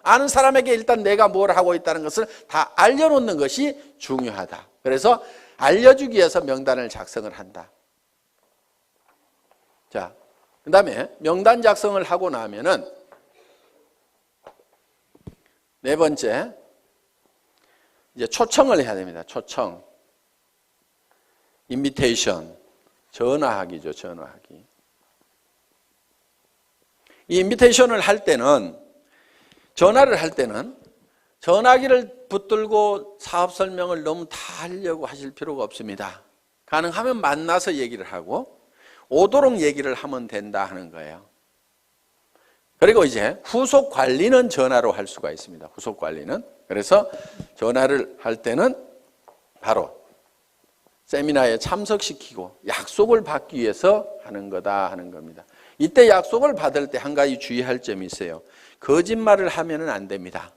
아는 사람에게 일단 내가 뭘 하고 있다는 것을 다 알려놓는 것이 중요하다. 그래서 알려주기 위해서 명단을 작성을 한다. 자, 그 다음에 명단 작성을 하고 나면은 네 번째, 이제 초청을 해야 됩니다. 초청. 인비테이션. 전화하기죠. 전화하기. 이 인비테이션을 할 때는, 전화를 할 때는 전화기를 붙들고 사업 설명을 너무 다 하려고 하실 필요가 없습니다. 가능하면 만나서 얘기를 하고 오도록 얘기를 하면 된다 하는 거예요. 그리고 이제 후속 관리는 전화로 할 수가 있습니다. 후속 관리는. 그래서 전화를 할 때는 바로 세미나에 참석시키고 약속을 받기 위해서 하는 거다 하는 겁니다. 이때 약속을 받을 때 한 가지 주의할 점이 있어요. 거짓말을 하면은 안 됩니다.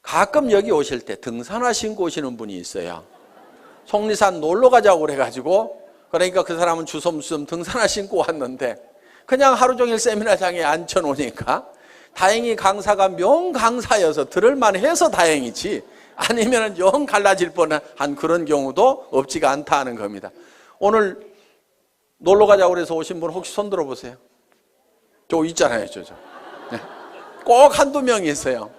가끔 여기 오실 때 등산화 신고 오시는 분이 있어요. 속리산 놀러 가자고 그래가지고, 그러니까 그 사람은 주섬주섬 등산화 신고 왔는데 그냥 하루 종일 세미나장에 앉혀놓으니까 다행히 강사가 명강사여서 들을만 해서 다행이지, 아니면 영 갈라질 뻔한 그런 경우도 없지가 않다는 겁니다. 오늘 놀러 가자고 그래서 오신 분 혹시 손 들어보세요. 저 있잖아요. 저. 꼭 한두 명이 있어요.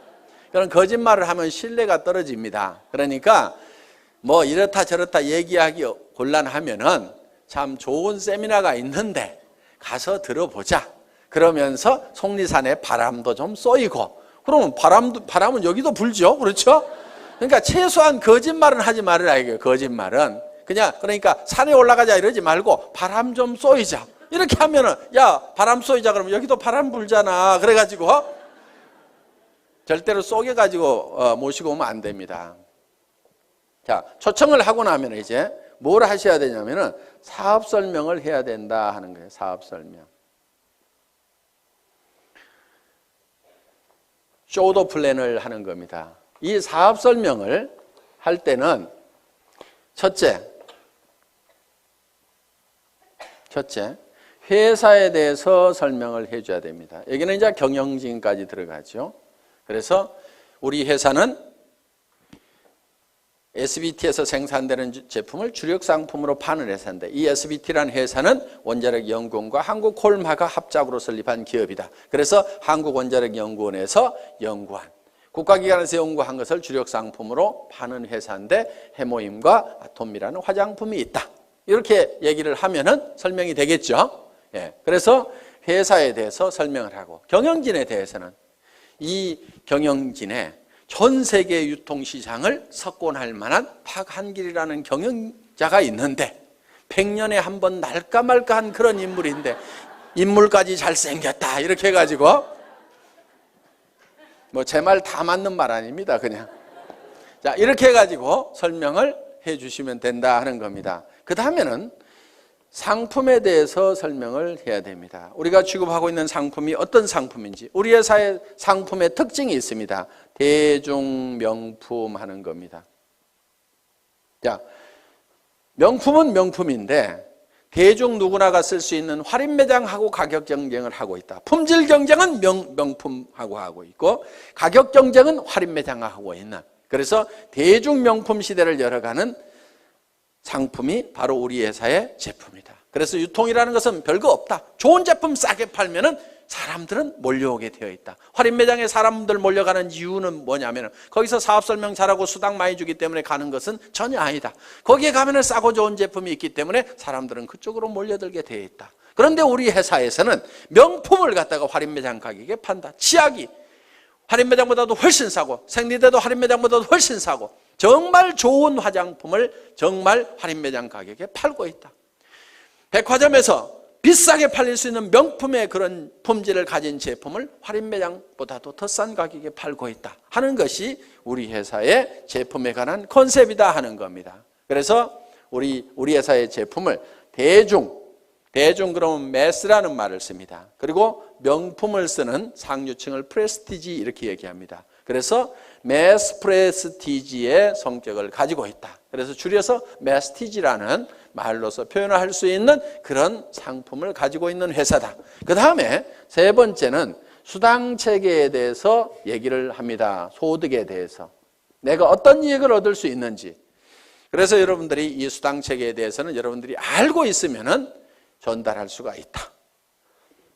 그런 거짓말을 하면 신뢰가 떨어집니다. 그러니까 뭐 이렇다 저렇다 얘기하기 곤란하면은 참 좋은 세미나가 있는데 가서 들어보자. 그러면서 속리산에 바람도 좀 쏘이고, 그러면 바람은 여기도 불죠. 그렇죠? 그러니까 최소한 거짓말은 하지 말으라 이거예요. 거짓말은 그냥, 그러니까 산에 올라가자 이러지 말고 바람 좀 쏘이자 이렇게 하면은, 야 바람 쏘이자 그러면 여기도 바람 불잖아. 그래가지고 절대로 쏘개가지고 모시고 오면 안 됩니다. 자, 초청을 하고 나면 이제 뭘 하셔야 되냐면은 사업 설명을 해야 된다 하는 거예요. 사업 설명. 쇼더 플랜을 하는 겁니다. 이 사업 설명을 할 때는 첫째, 회사에 대해서 설명을 해줘야 됩니다. 여기는 이제 경영진까지 들어가죠. 그래서 우리 회사는 SBT에서 생산되는 제품을 주력 상품으로 파는 회사인데, 이 SBT라는 회사는 원자력연구원과 한국콜마가 합작으로 설립한 기업이다. 그래서 한국원자력연구원에서 연구한, 국가기관에서 연구한 것을 주력 상품으로 파는 회사인데 해모임과 아톰이라는 화장품이 있다. 이렇게 얘기를 하면은 설명이 되겠죠. 예, 그래서 회사에 대해서 설명을 하고, 경영진에 대해서는 이 경영진의 전 세계 유통시장을 석권할 만한 박한길이라는 경영자가 있는데 100년에 한 번 날까 말까한 그런 인물인데 인물까지 잘생겼다 이렇게 해가지고, 뭐 제 말 다 맞는 말 아닙니다. 그냥 자 이렇게 해가지고 설명을 해주시면 된다 하는 겁니다. 그 다음에는 상품에 대해서 설명을 해야 됩니다. 우리가 취급하고 있는 상품이 어떤 상품인지, 우리 회사의 상품의 특징이 있습니다. 대중명품 하는 겁니다. 자, 명품은 명품인데 대중 누구나가 쓸 수 있는 할인매장하고 가격 경쟁을 하고 있다. 품질 경쟁은 명품하고 하고 있고, 가격 경쟁은 할인매장하고 있는, 그래서 대중명품 시대를 열어가는 상품이 바로 우리 회사의 제품이다. 그래서 유통이라는 것은 별거 없다. 좋은 제품 싸게 팔면은 사람들은 몰려오게 되어 있다. 할인 매장에 사람들 몰려가는 이유는 뭐냐면은 거기서 사업 설명 잘하고 수당 많이 주기 때문에 가는 것은 전혀 아니다. 거기에 가면은 싸고 좋은 제품이 있기 때문에 사람들은 그쪽으로 몰려들게 되어 있다. 그런데 우리 회사에서는 명품을 갖다가 할인 매장 가격에 판다. 치약이 할인 매장보다도 훨씬 싸고, 생리대도 할인 매장보다도 훨씬 싸고, 정말 좋은 화장품을 정말 할인 매장 가격에 팔고 있다. 백화점에서 비싸게 팔릴 수 있는 명품의 그런 품질을 가진 제품을 할인 매장보다도 더 싼 가격에 팔고 있다 하는 것이 우리 회사의 제품에 관한 컨셉이다 하는 겁니다. 그래서 우리 회사의 제품을 대중 그러면 매스라는 말을 씁니다. 그리고 명품을 쓰는 상류층을 프레스티지 이렇게 얘기합니다. 그래서 매스 프레스티지의 성격을 가지고 있다. 그래서 줄여서 매스티지라는 말로서 표현할 수 있는 그런 상품을 가지고 있는 회사다. 그 다음에 세 번째는 수당 체계에 대해서 얘기를 합니다. 소득에 대해서 내가 어떤 이익을 얻을 수 있는지. 그래서 여러분들이 이 수당 체계에 대해서는 여러분들이 알고 있으면은 전달할 수가 있다.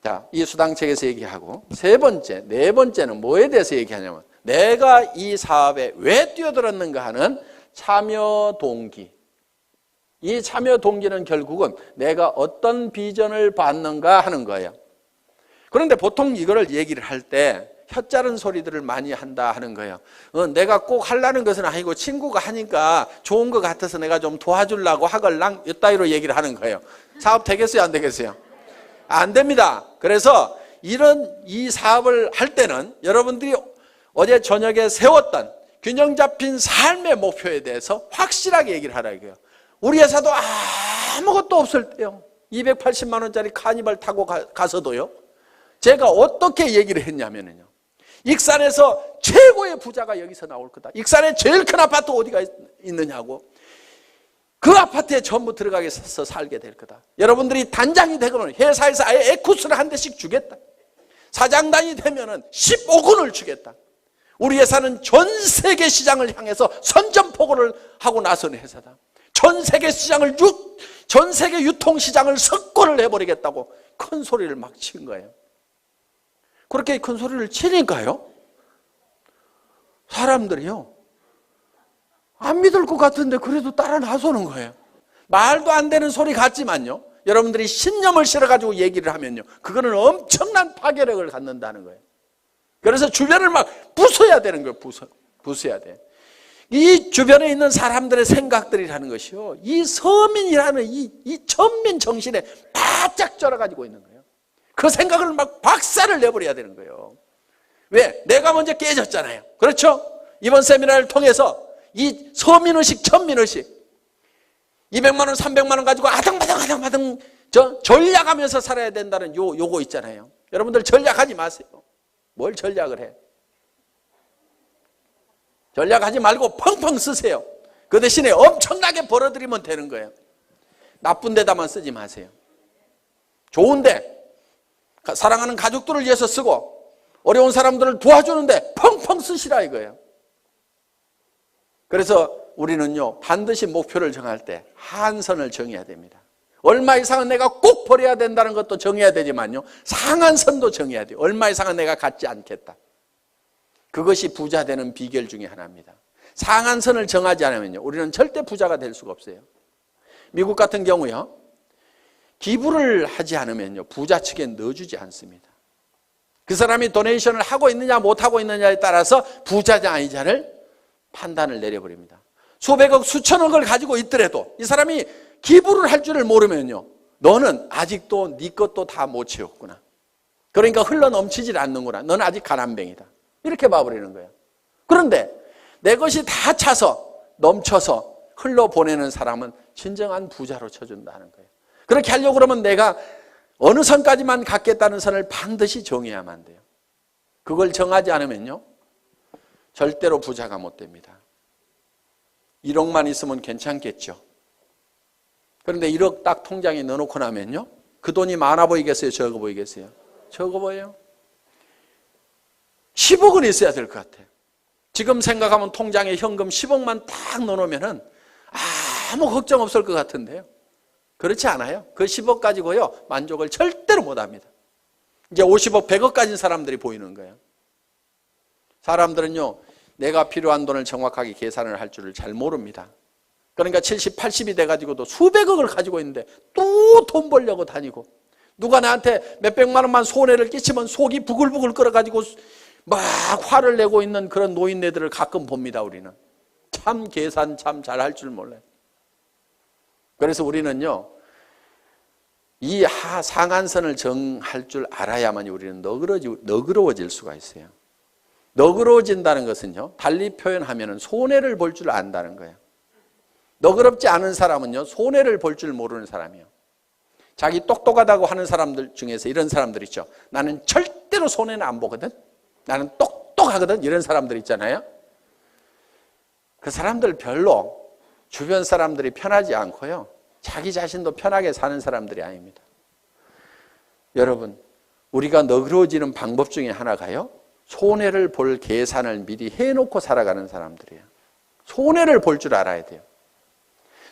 자, 이 수당 체계에서 얘기하고 네 번째는 뭐에 대해서 얘기하냐면 내가 이 사업에 왜 뛰어들었는가 하는 참여 동기. 이 참여 동기는 결국은 내가 어떤 비전을 받는가 하는 거예요. 그런데 보통 이거를 얘기를 할 때 혀짜른 소리들을 많이 한다 하는 거예요. 내가 꼭 하려는 것은 아니고 친구가 하니까 좋은 것 같아서 내가 좀 도와주려고 하걸랑 이따위로 얘기를 하는 거예요. 사업 되겠어요, 안 되겠어요? 안 됩니다. 그래서 이 사업을 할 때는 여러분들이 어제 저녁에 세웠던 균형 잡힌 삶의 목표에 대해서 확실하게 얘기를 하라 이거예요. 우리 회사도 아무것도 없을 때요, 280만 원짜리 카니발 타고 가서도요, 제가 어떻게 얘기를 했냐면요, 익산에서 최고의 부자가 여기서 나올 거다. 익산에 제일 큰 아파트 어디가 있느냐고. 그 아파트에 전부 들어가서 살게 될 거다. 여러분들이 단장이 되면 회사에서 아예 에쿠스를 한 대씩 주겠다. 사장단이 되면은 15군을 주겠다. 우리 회사는 전 세계 시장을 향해서 선전포고를 하고 나선 회사다. 전 세계 시장을 전 세계 유통 시장을 석권을 해버리겠다고 큰 소리를 막 친 거예요. 그렇게 큰 소리를 치니까요, 사람들이요, 안 믿을 것 같은데 그래도 따라 나서는 거예요. 말도 안 되는 소리 같지만요, 여러분들이 신념을 실어가지고 얘기를 하면요, 그거는 엄청난 파괴력을 갖는다는 거예요. 그래서 주변을 막 부숴야 되는 거예요. 부숴야 돼. 이 주변에 있는 사람들의 생각들이라는 것이요, 이 서민이라는 이 천민 정신에 바짝 쩔어가지고 있는 거예요. 그 생각을 막 박살을 내버려야 되는 거예요. 왜? 내가 먼저 깨졌잖아요. 그렇죠? 이번 세미나를 통해서 이 서민의식, 천민의식, 200만 원, 300만 원 가지고 아등바등 전략하면서 살아야 된다는 요거 있잖아요. 여러분들 전략하지 마세요. 뭘 전략을 해? 전략하지 말고 펑펑 쓰세요. 그 대신에 엄청나게 벌어들이면 되는 거예요. 나쁜 데다만 쓰지 마세요. 좋은데, 사랑하는 가족들을 위해서 쓰고 어려운 사람들을 도와주는데 펑펑 쓰시라 이거예요. 그래서 우리는요, 반드시 목표를 정할 때 한선을 정해야 됩니다. 얼마 이상은 내가 꼭 버려야 된다는 것도 정해야 되지만요, 상한선도 정해야 돼요. 얼마 이상은 내가 갖지 않겠다. 그것이 부자 되는 비결 중에 하나입니다. 상한선을 정하지 않으면요, 우리는 절대 부자가 될 수가 없어요. 미국 같은 경우요, 기부를 하지 않으면요, 부자 측에 넣어주지 않습니다. 그 사람이 도네이션을 하고 있느냐 못하고 있느냐에 따라서 부자냐 아니냐를 판단을 내려버립니다. 수백억 수천억을 가지고 있더라도 이 사람이 기부를 할 줄을 모르면요, 너는 아직도 네 것도 다 못 채웠구나. 그러니까 흘러 넘치질 않는구나. 너는 아직 가난뱅이다. 이렇게 봐버리는 거예요. 그런데 내 것이 다 차서 넘쳐서 흘러보내는 사람은 진정한 부자로 쳐준다는 거예요. 그렇게 하려고 그러면 내가 어느 선까지만 갖겠다는 선을 반드시 정해야만 돼요. 그걸 정하지 않으면요, 절대로 부자가 못 됩니다. 1억만 있으면 괜찮겠죠. 그런데 1억 딱 통장에 넣어놓고 나면요, 그 돈이 많아 보이겠어요? 적어 보이겠어요? 적어 보여요. 10억은 있어야 될 것 같아요. 지금 생각하면 통장에 현금 10억만 딱 넣어놓으면 아무 걱정 없을 것 같은데요. 그렇지 않아요. 그 10억 가지고요, 만족을 절대로 못합니다. 이제 50억, 100억 가진 사람들이 보이는 거예요. 사람들은요, 내가 필요한 돈을 정확하게 계산을 할 줄을 잘 모릅니다. 그러니까 70, 80이 돼가지고도 수백억을 가지고 있는데 또 돈 벌려고 다니고, 누가 나한테 몇백만 원만 손해를 끼치면 속이 부글부글 끓어가지고 막 화를 내고 있는 그런 노인네들을 가끔 봅니다. 우리는 참 계산 참 잘할 줄 몰라요. 그래서 우리는요, 이 상한선을 정할 줄 알아야만 우리는 너그러워질 수가 있어요. 너그러워진다는 것은요, 달리 표현하면 손해를 볼 줄 안다는 거예요. 너그럽지 않은 사람은요, 손해를 볼 줄 모르는 사람이에요. 자기 똑똑하다고 하는 사람들 중에서 이런 사람들 있죠. 나는 절대로 손해는 안 보거든. 나는 똑똑하거든. 이런 사람들 있잖아요. 그 사람들 별로 주변 사람들이 편하지 않고요, 자기 자신도 편하게 사는 사람들이 아닙니다. 여러분, 우리가 너그러워지는 방법 중에 하나가요, 손해를 볼 계산을 미리 해놓고 살아가는 사람들이에요. 손해를 볼 줄 알아야 돼요.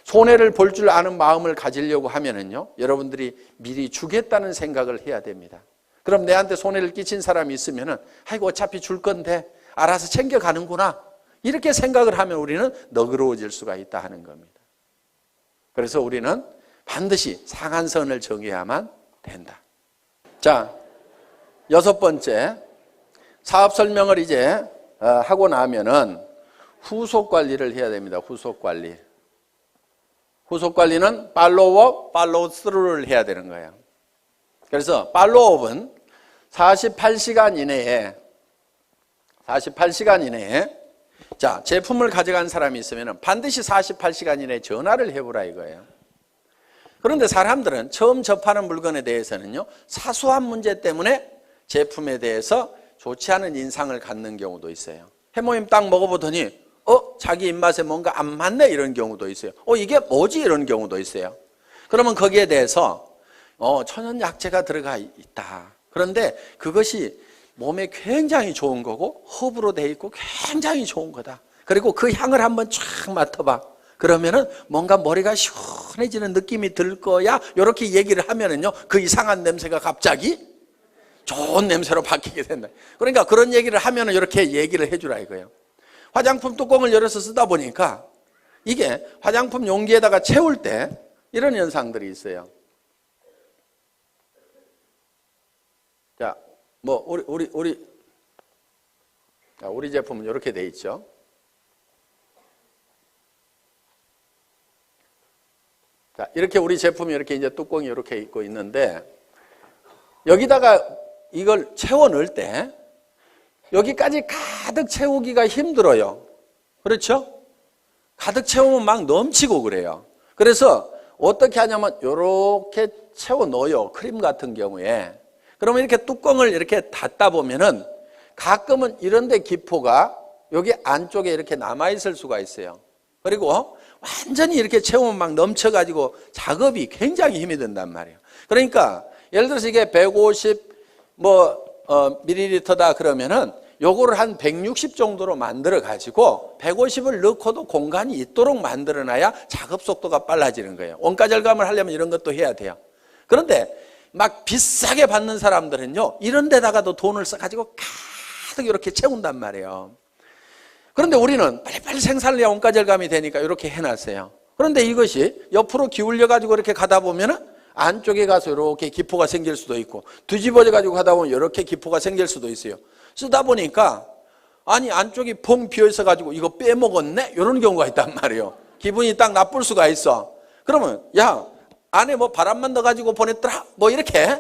손해를 볼 줄 아는 마음을 가지려고 하면은요, 여러분들이 미리 주겠다는 생각을 해야 됩니다. 그럼 내한테 손해를 끼친 사람이 있으면은, 아이고 어차피 줄 건데, 알아서 챙겨가는구나. 이렇게 생각을 하면 우리는 너그러워질 수가 있다 하는 겁니다. 그래서 우리는 반드시 상한선을 정해야만 된다. 자, 6번째, 사업 설명을 이제 하고 나면은 후속 관리를 해야 됩니다. 후속 관리. 후속 관리는 팔로우업, 팔로우 스루를 해야 되는 거예요. 그래서 팔로우업은 48시간 이내에 자, 제품을 가져간 사람이 있으면 반드시 48시간 이내에 전화를 해보라 이거예요. 그런데 사람들은 처음 접하는 물건에 대해서는요, 사소한 문제 때문에 제품에 대해서 좋지 않은 인상을 갖는 경우도 있어요. 해모임 딱 먹어보더니 자기 입맛에 뭔가 안 맞네 이런 경우도 있어요. 이게 뭐지 이런 경우도 있어요. 그러면 거기에 대해서 천연약재가 들어가 있다. 그런데 그것이 몸에 굉장히 좋은 거고 허브로 돼 있고 굉장히 좋은 거다. 그리고 그 향을 한번 쫙 맡아봐. 그러면은 뭔가 머리가 시원해지는 느낌이 들 거야. 이렇게 얘기를 하면은요, 그 이상한 냄새가 갑자기 좋은 냄새로 바뀌게 된다. 그러니까 그런 얘기를 하면은 이렇게 얘기를 해주라 이거예요. 화장품 뚜껑을 열어서 쓰다 보니까 이게 화장품 용기에다가 채울 때 이런 현상들이 있어요. 자, 뭐 우리 제품은 이렇게 돼 있죠. 자, 이렇게 우리 제품이 이렇게 이제 뚜껑이 이렇게 있고 있는데 여기다가 이걸 채워 넣을 때 여기까지 가득 채우기가 힘들어요. 그렇죠? 가득 채우면 막 넘치고 그래요. 그래서 어떻게 하냐면 이렇게 채워 넣어요. 크림 같은 경우에. 그러면 이렇게 뚜껑을 이렇게 닫다 보면은 가끔은 이런 데 기포가 여기 안쪽에 이렇게 남아있을 수가 있어요. 그리고 완전히 이렇게 채우면 막 넘쳐가지고 작업이 굉장히 힘이 든단 말이에요. 그러니까 예를 들어서 이게 150 밀리리터다 그러면은 요거를 한 160 정도로 만들어 가지고 150을 넣고도 공간이 있도록 만들어 놔야 작업 속도가 빨라지는 거예요. 원가 절감을 하려면 이런 것도 해야 돼요. 그런데 막 비싸게 받는 사람들은요, 이런 데다가도 돈을 써가지고 가득 이렇게 채운단 말이에요. 그런데 우리는 빨리빨리 생산을 해야 원가 절감이 되니까 이렇게 해놨어요. 그런데 이것이 옆으로 기울여 가지고 이렇게 가다 보면은 안쪽에 가서 이렇게 기포가 생길 수도 있고, 뒤집어져 가지고 가다 보면 이렇게 기포가 생길 수도 있어요. 쓰다 보니까 아니 안쪽이 펑 비어 있어 가지고 이거 빼먹었네 이런 경우가 있단 말이에요. 기분이 딱 나쁠 수가 있어. 그러면 야 안에 뭐 바람만 넣어 가지고 보냈더라 뭐 이렇게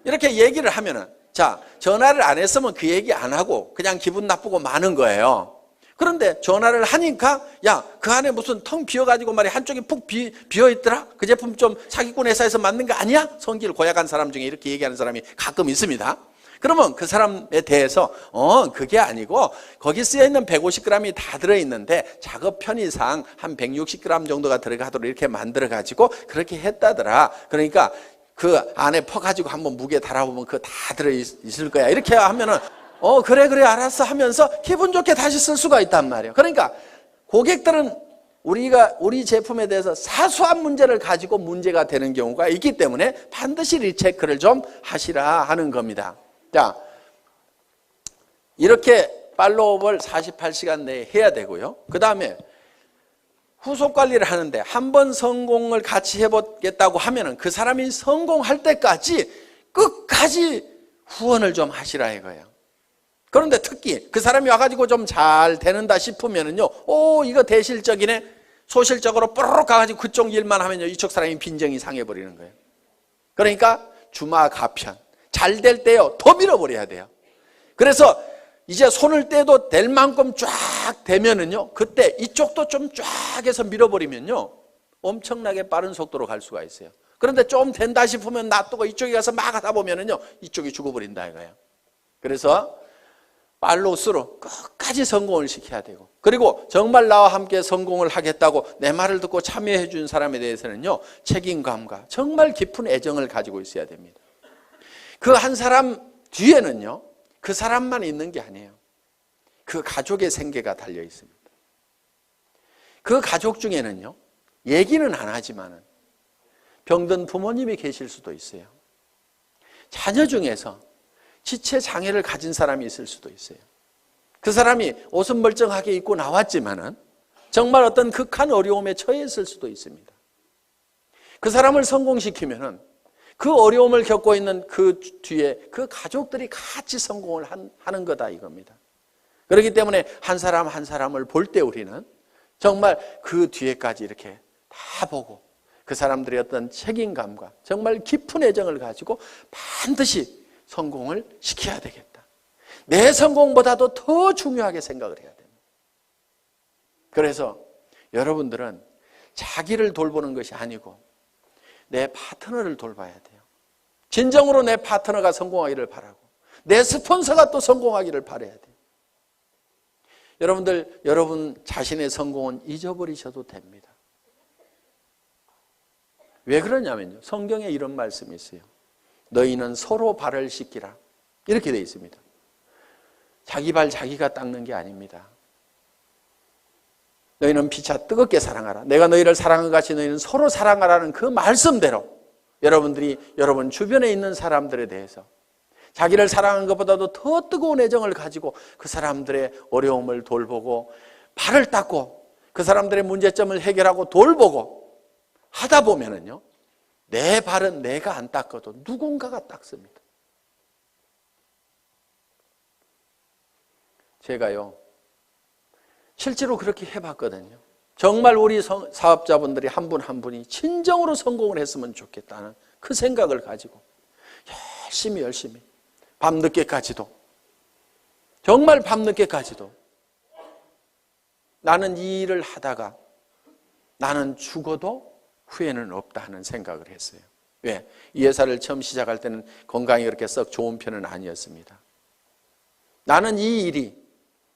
얘기를 하면은, 자, 전화를 안 했으면 그 얘기 안 하고 그냥 기분 나쁘고 마는 거예요. 그런데 전화를 하니까 야, 그 안에 무슨 텅 비어가지고 말이야 한쪽이 푹 비어있더라? 그 제품 좀 사기꾼 회사에서 만든 거 아니야? 성질 고약한 사람 중에 이렇게 얘기하는 사람이 가끔 있습니다. 그러면 그 사람에 대해서 그게 아니고 거기 쓰여있는 150g이 다 들어있는데 작업 편의상 한 160g 정도가 들어가도록 이렇게 만들어가지고 그렇게 했다더라. 그러니까 그 안에 퍼가지고 한번 무게 달아보면 그거 다 들어있을 거야. 이렇게 하면은 그래 알았어 하면서 기분 좋게 다시 쓸 수가 있단 말이에요. 그러니까 고객들은 우리 제품에 대해서 사소한 문제를 가지고 문제가 되는 경우가 있기 때문에 반드시 리체크를 좀 하시라 하는 겁니다. 자, 이렇게 팔로우업을 48시간 내에 해야 되고요. 그 다음에 후속 관리를 하는데 한 번 성공을 같이 해보겠다고 하면은 그 사람이 성공할 때까지 끝까지 후원을 좀 하시라 이거예요. 그런데 특히 그 사람이 와가지고 좀 잘 되는다 싶으면은요, 이거 대실적이네. 소실적으로 뽀로록 가가지고 그쪽 일만 하면요, 이쪽 사람이 빈정이 상해버리는 거예요. 그러니까 주마가편. 잘 될 때요, 더 밀어버려야 돼요. 그래서 이제 손을 떼도 될 만큼 쫙 되면은요, 그때 이쪽도 좀 쫙 해서 밀어버리면요, 엄청나게 빠른 속도로 갈 수가 있어요. 그런데 좀 된다 싶으면 놔두고 이쪽에 가서 막 하다 보면은요, 이쪽이 죽어버린다 이거예요. 그래서 팔로우스루 끝까지 성공을 시켜야 되고, 그리고 정말 나와 함께 성공을 하겠다고 내 말을 듣고 참여해 준 사람에 대해서는요, 책임감과 정말 깊은 애정을 가지고 있어야 됩니다. 그 한 사람 뒤에는요, 그 사람만 있는 게 아니에요. 그 가족의 생계가 달려 있습니다. 그 가족 중에는요, 얘기는 안 하지만은 병든 부모님이 계실 수도 있어요. 자녀 중에서 지체 장애를 가진 사람이 있을 수도 있어요. 그 사람이 옷은 멀쩡하게 입고 나왔지만은 정말 어떤 극한 어려움에 처했을 수도 있습니다. 그 사람을 성공시키면은 그 어려움을 겪고 있는 그 뒤에 그 가족들이 같이 성공을 하는 거다 이겁니다. 그렇기 때문에 한 사람 한 사람을 볼 때 우리는 정말 그 뒤에까지 이렇게 다 보고 그 사람들의 어떤 책임감과 정말 깊은 애정을 가지고 반드시 성공을 시켜야 되겠다. 내 성공보다도 더 중요하게 생각을 해야 됩니다. 그래서 여러분들은 자기를 돌보는 것이 아니고 내 파트너를 돌봐야 돼요. 진정으로 내 파트너가 성공하기를 바라고 내 스폰서가 또 성공하기를 바라야 돼요. 여러분들, 여러분 자신의 성공은 잊어버리셔도 됩니다. 왜 그러냐면요, 성경에 이런 말씀이 있어요. 너희는 서로 발을 씻기라, 이렇게 되어 있습니다. 자기 발 자기가 닦는 게 아닙니다. 너희는 피차 뜨겁게 사랑하라. 내가 너희를 사랑한 같이 너희는 서로 사랑하라는 그 말씀대로 여러분들이 여러분 주변에 있는 사람들에 대해서 자기를 사랑하는 것보다도 더 뜨거운 애정을 가지고 그 사람들의 어려움을 돌보고 발을 닦고 그 사람들의 문제점을 해결하고 돌보고 하다 보면은요, 내 발은 내가 안 닦아도 누군가가 닦습니다. 제가요, 실제로 그렇게 해봤거든요. 정말 우리 사업자분들이 한 분 한 분이 진정으로 성공을 했으면 좋겠다는 그 생각을 가지고 열심히 밤늦게까지도, 정말 밤늦게까지도 나는 이 일을 하다가 나는 죽어도 후회는 없다 하는 생각을 했어요. 왜? 이 회사를 처음 시작할 때는 건강이 그렇게 썩 좋은 편은 아니었습니다. 나는 이 일이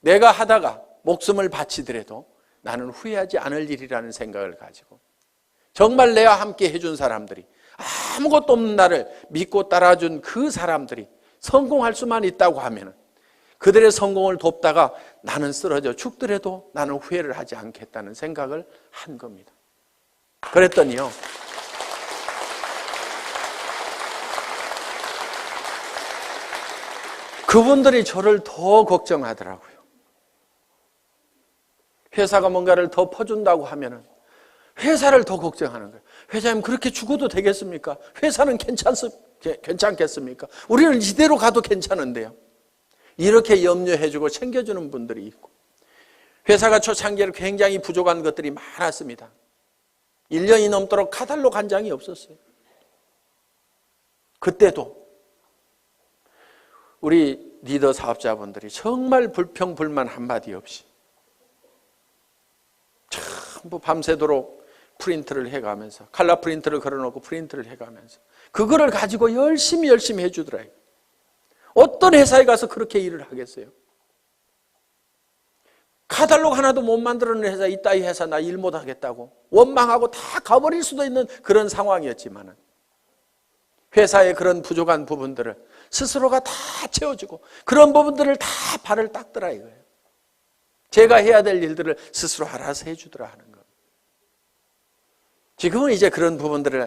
내가 하다가 목숨을 바치더라도 나는 후회하지 않을 일이라는 생각을 가지고 정말 내와 함께 해준 사람들이, 아무것도 없는 나를 믿고 따라준 그 사람들이 성공할 수만 있다고 하면 그들의 성공을 돕다가 나는 쓰러져 죽더라도 나는 후회를 하지 않겠다는 생각을 한 겁니다. 그랬더니요, 그분들이 저를 더 걱정하더라고요. 회사가 뭔가를 더 퍼준다고 하면은 회사를 더 걱정하는 거예요. 회장님, 그렇게 죽어도 되겠습니까? 회사는 괜찮겠습니까? 우리는 이대로 가도 괜찮은데요. 이렇게 염려해주고 챙겨주는 분들이 있고, 회사가 초창기에 굉장히 부족한 것들이 많았습니다. 1년이 넘도록 카탈로그 한 장이 없었어요. 그때도 우리 리더 사업자분들이 정말 불평불만 한마디 없이 전부 밤새도록 프린트를 해가면서, 칼라 프린트를 걸어놓고 프린트를 해가면서 그거를 가지고 열심히 해주더라고요. 어떤 회사에 가서 그렇게 일을 하겠어요? 카탈로그 하나도 못 만들어낸 회사, 이따위 회사 나 일 못하겠다고 원망하고 다 가버릴 수도 있는 그런 상황이었지만은 회사의 그런 부족한 부분들을 스스로가 다 채워주고 그런 부분들을 다 발을 닦더라 이거예요. 제가 해야 될 일들을 스스로 알아서 해주더라 하는 거. 지금은 이제 그런 부분들을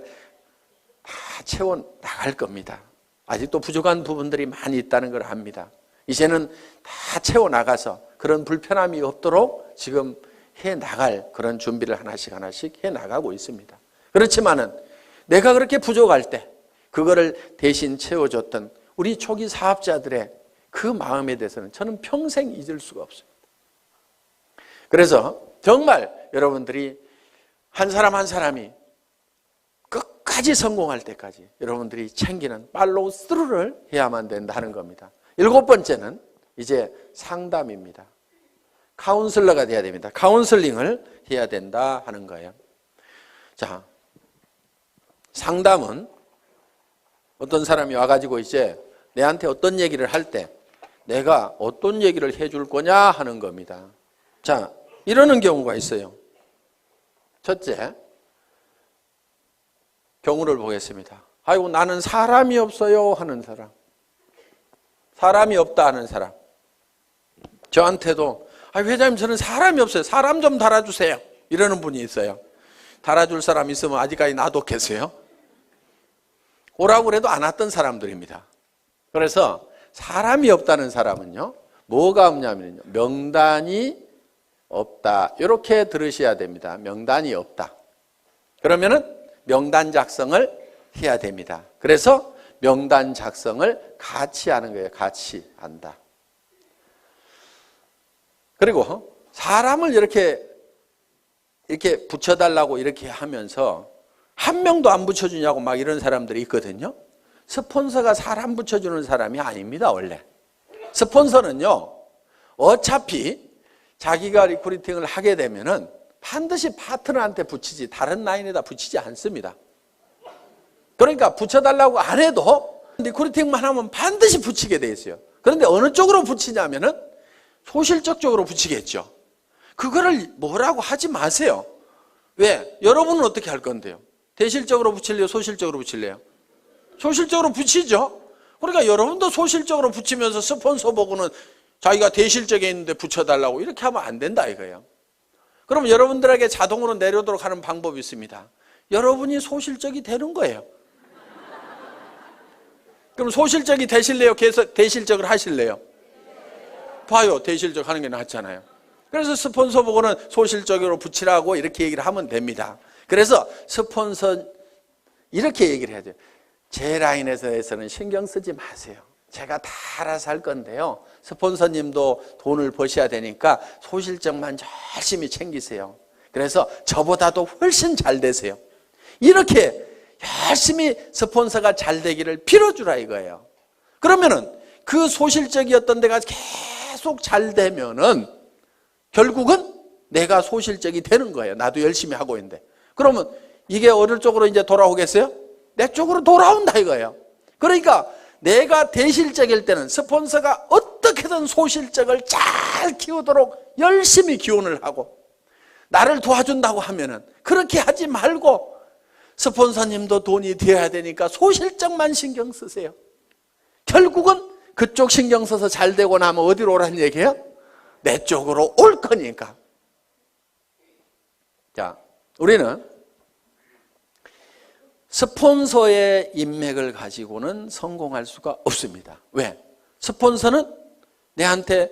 다 채워 나갈 겁니다. 아직도 부족한 부분들이 많이 있다는 걸 압니다. 이제는 다 채워 나가서 그런 불편함이 없도록 지금 해 나갈 그런 준비를 하나씩 해 나가고 있습니다. 그렇지만은 내가 그렇게 부족할 때 그거를 대신 채워줬던 우리 초기 사업자들의 그 마음에 대해서는 저는 평생 잊을 수가 없습니다. 그래서 정말 여러분들이 한 사람 한 사람이 끝까지 성공할 때까지 여러분들이 챙기는 팔로우 스루를 해야만 된다는 겁니다. 7번째는 이제 상담입니다. 카운슬러가 돼야 됩니다. 카운슬링을 해야 된다 하는 거예요. 자, 상담은 어떤 사람이 와가지고 이제 내한테 어떤 얘기를 할 때 내가 어떤 얘기를 해줄 거냐 하는 겁니다. 자, 이러는 경우가 있어요. 첫째, 경우를 보겠습니다. 아이고, 나는 사람이 없어요 하는 사람. 사람이 없다 하는 사람. 저한테도 회장님, 저는 사람이 없어요. 사람 좀 달아주세요. 이러는 분이 있어요. 달아줄 사람 있으면 아직까지 놔뒀겠어요? 오라고 그래도 안 왔던 사람들입니다. 그래서 사람이 없다는 사람은요, 뭐가 없냐면요, 명단이 없다. 이렇게 들으셔야 됩니다. 명단이 없다. 그러면은 명단 작성을 해야 됩니다. 그래서 명단 작성을 같이 하는 거예요. 같이 한다. 그리고 사람을 이렇게 붙여달라고 이렇게 하면서 한 명도 안 붙여주냐고 막 이런 사람들이 있거든요. 스폰서가 사람 붙여주는 사람이 아닙니다, 원래. 스폰서는요, 어차피 자기가 리크루팅을 하게 되면은 반드시 파트너한테 붙이지 다른 라인에다 붙이지 않습니다. 그러니까 붙여달라고 안 해도 리크루팅만 하면 반드시 붙이게 돼 있어요. 그런데 어느 쪽으로 붙이냐면은 소실적 쪽으로 붙이겠죠. 그거를 뭐라고 하지 마세요. 왜? 여러분은 어떻게 할 건데요? 대실적으로 붙일래요? 소실적으로 붙일래요? 소실적으로 붙이죠. 그러니까 여러분도 소실적으로 붙이면서 스폰서 보고는 자기가 대실적에 있는데 붙여달라고 이렇게 하면 안 된다 이거예요. 그럼 여러분들에게 자동으로 내려오도록 하는 방법이 있습니다. 여러분이 소실적이 되는 거예요. 그럼 소실적이 되실래요? 계속 대실적을 하실래요? 봐요. 대실적 하는 게 낫잖아요. 그래서 스폰서 보고는 소실적으로 붙이라고 이렇게 얘기를 하면 됩니다. 그래서 스폰서 이렇게 얘기를 해야 돼요. 제 라인에서는 신경 쓰지 마세요. 제가 다 알아서 할 건데요. 스폰서님도 돈을 버셔야 되니까 소실적만 열심히 챙기세요. 그래서 저보다도 훨씬 잘 되세요. 이렇게 열심히 스폰서가 잘 되기를 빌어주라 이거예요. 그러면은 그 소실적이었던 데가 계속 잘 되면은 결국은 내가 소실적이 되는 거예요. 나도 열심히 하고 있는데. 그러면 이게 어느 쪽으로 이제 돌아오겠어요? 내 쪽으로 돌아온다 이거예요. 그러니까 내가 대실적일 때는 스폰서가 어떻게든 소실적을 잘 키우도록 열심히 기원을 하고 나를 도와준다고 하면은 그렇게 하지 말고 스폰서님도 돈이 되어야 되니까 소실적만 신경 쓰세요. 결국은 그쪽 신경 써서 잘 되고 나면 어디로 오라는 얘기예요? 내 쪽으로 올 거니까. 자, 우리는 스폰서의 인맥을 가지고는 성공할 수가 없습니다. 왜? 스폰서는 내한테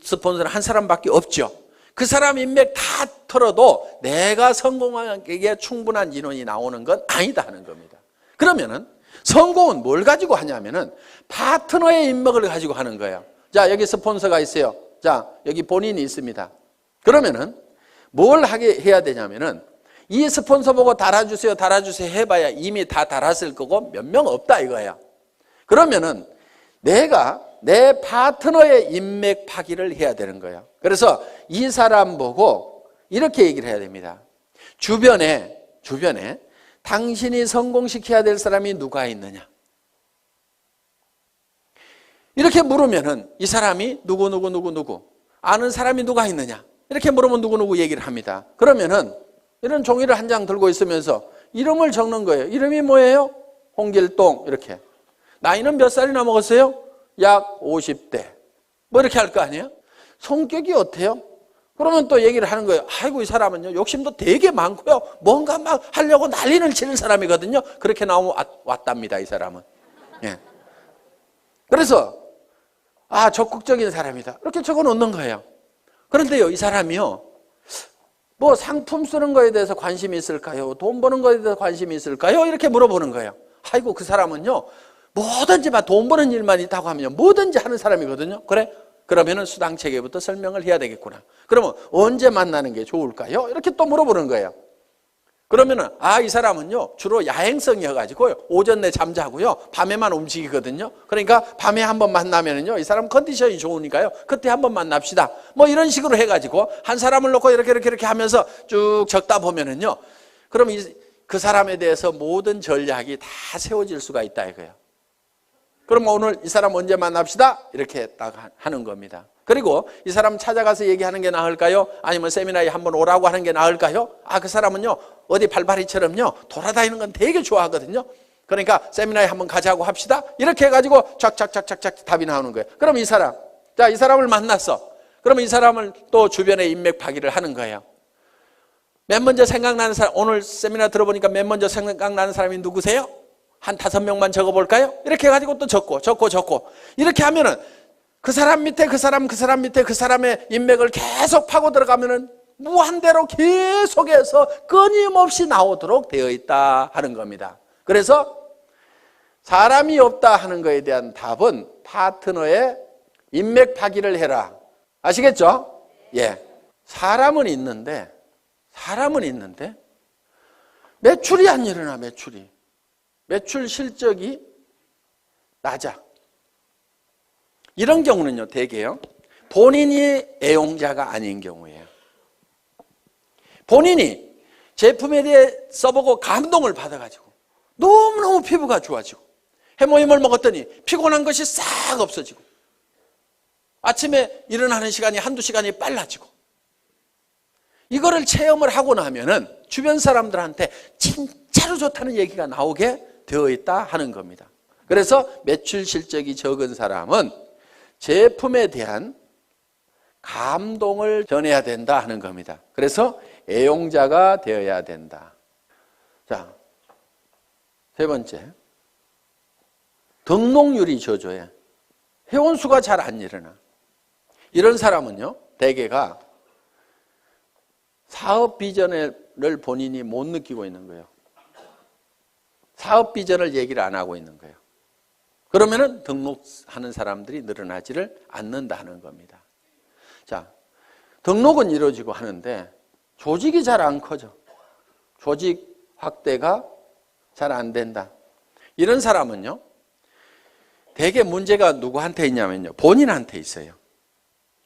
스폰서는 한 사람밖에 없죠. 그 사람 인맥 다 털어도 내가 성공하기에 충분한 인원이 나오는 건 아니다 하는 겁니다. 그러면은 성공은 뭘 가지고 하냐면은 파트너의 인맥을 가지고 하는 거예요. 자, 여기 스폰서가 있어요. 자, 여기 본인이 있습니다. 그러면은 뭘 해야 되냐면은 이 스폰서 보고 달아주세요, 달아주세요 해봐야 이미 다 달았을 거고 몇 명 없다 이거예요. 그러면은 내가 내 파트너의 인맥 파기를 해야 되는 거예요. 그래서 이 사람 보고 이렇게 얘기를 해야 됩니다. 주변에 당신이 성공시켜야 될 사람이 누가 있느냐? 이렇게 물으면은 이 사람이 누구 아는 사람이 누가 있느냐? 이렇게 물으면 누구 얘기를 합니다. 그러면은 이런 종이를 한 장 들고 있으면서 이름을 적는 거예요. 이름이 뭐예요? 홍길동 이렇게. 나이는 몇 살이나 먹었어요? 약 50대. 뭐 이렇게 할 거 아니에요? 성격이 어때요? 그러면 또 얘기를 하는 거예요. 아이고 이 사람은요 욕심도 되게 많고요. 뭔가 막 하려고 난리를 치는 사람이거든요. 그렇게 나오면 왔답니다 이 사람은. 예. 그래서 적극적인 사람이다. 이렇게 적어 놓는 거예요. 그런데요 이 사람이요. 뭐 상품 쓰는 거에 대해서 관심이 있을까요? 돈 버는 거에 대해서 관심이 있을까요? 이렇게 물어보는 거예요. 아이고 그 사람은요 뭐든지 막 돈 버는 일만 있다고 하면 뭐든지 하는 사람이거든요. 그래? 그러면은 수당 체계부터 설명을 해야 되겠구나. 그러면 언제 만나는 게 좋을까요? 이렇게 또 물어보는 거예요. 그러면은 이 사람은요 주로 야행성이어가지고요 오전 내 잠자고요 밤에만 움직이거든요. 그러니까 밤에 한번 만나면은요 이 사람 컨디션이 좋으니까요 그때 한번 만납시다. 뭐 이런 식으로 해가지고 한 사람을 놓고 이렇게 하면서 쭉 적다 보면은요 그럼 그 사람에 대해서 모든 전략이 다 세워질 수가 있다 이거예요. 그럼 오늘 이 사람 언제 만납시다? 이렇게 딱 하는 겁니다. 그리고 이 사람 찾아가서 얘기하는 게 나을까요? 아니면 세미나에 한번 오라고 하는 게 나을까요? 그 사람은요 어디 발바리처럼요 돌아다니는 건 되게 좋아하거든요. 그러니까 세미나에 한번 가자고 합시다. 이렇게 해가지고 쫙쫙쫙쫙 답이 나오는 거예요. 그럼 이 사람을 만났어. 그러면 이 사람을 또 주변에 인맥 파기를 하는 거예요. 맨 먼저 생각나는 사람, 오늘 세미나 들어보니까 맨 먼저 생각나는 사람이 누구세요? 한 5명만 적어볼까요? 이렇게 해가지고 또 적고 이렇게 하면은 그 사람 밑에 그 사람 밑에 그 사람의 인맥을 계속 파고 들어가면은 무한대로 계속해서 끊임없이 나오도록 되어 있다 하는 겁니다. 그래서 사람이 없다 하는 것에 대한 답은 파트너의 인맥 파기를 해라. 아시겠죠? 예. 사람은 있는데 매출이 안 일어나. 매출 실적이 낮아. 이런 경우는요, 대개요, 본인이 애용자가 아닌 경우예요. 본인이 제품에 대해 써보고 감동을 받아가지고 너무너무 피부가 좋아지고 해모임을 먹었더니 피곤한 것이 싹 없어지고 아침에 일어나는 시간이 한두 시간이 빨라지고, 이거를 체험을 하고 나면은 주변 사람들한테 진짜로 좋다는 얘기가 나오게 되어 있다 하는 겁니다. 그래서 매출 실적이 적은 사람은 제품에 대한 감동을 전해야 된다 하는 겁니다. 그래서 애용자가 되어야 된다. 자, 세 번째, 등록률이 저조해. 회원수가 잘 안 일어나. 이런 사람은요, 대개가 사업 비전을 본인이 못 느끼고 있는 거예요. 사업 비전을 얘기를 안 하고 있는 거예요. 그러면은 등록하는 사람들이 늘어나지를 않는다 하는 겁니다. 자, 등록은 이루어지고 하는데 조직이 잘 안 커져. 조직 확대가 잘 안 된다. 이런 사람은요, 대개 문제가 누구한테 있냐면요, 본인한테 있어요.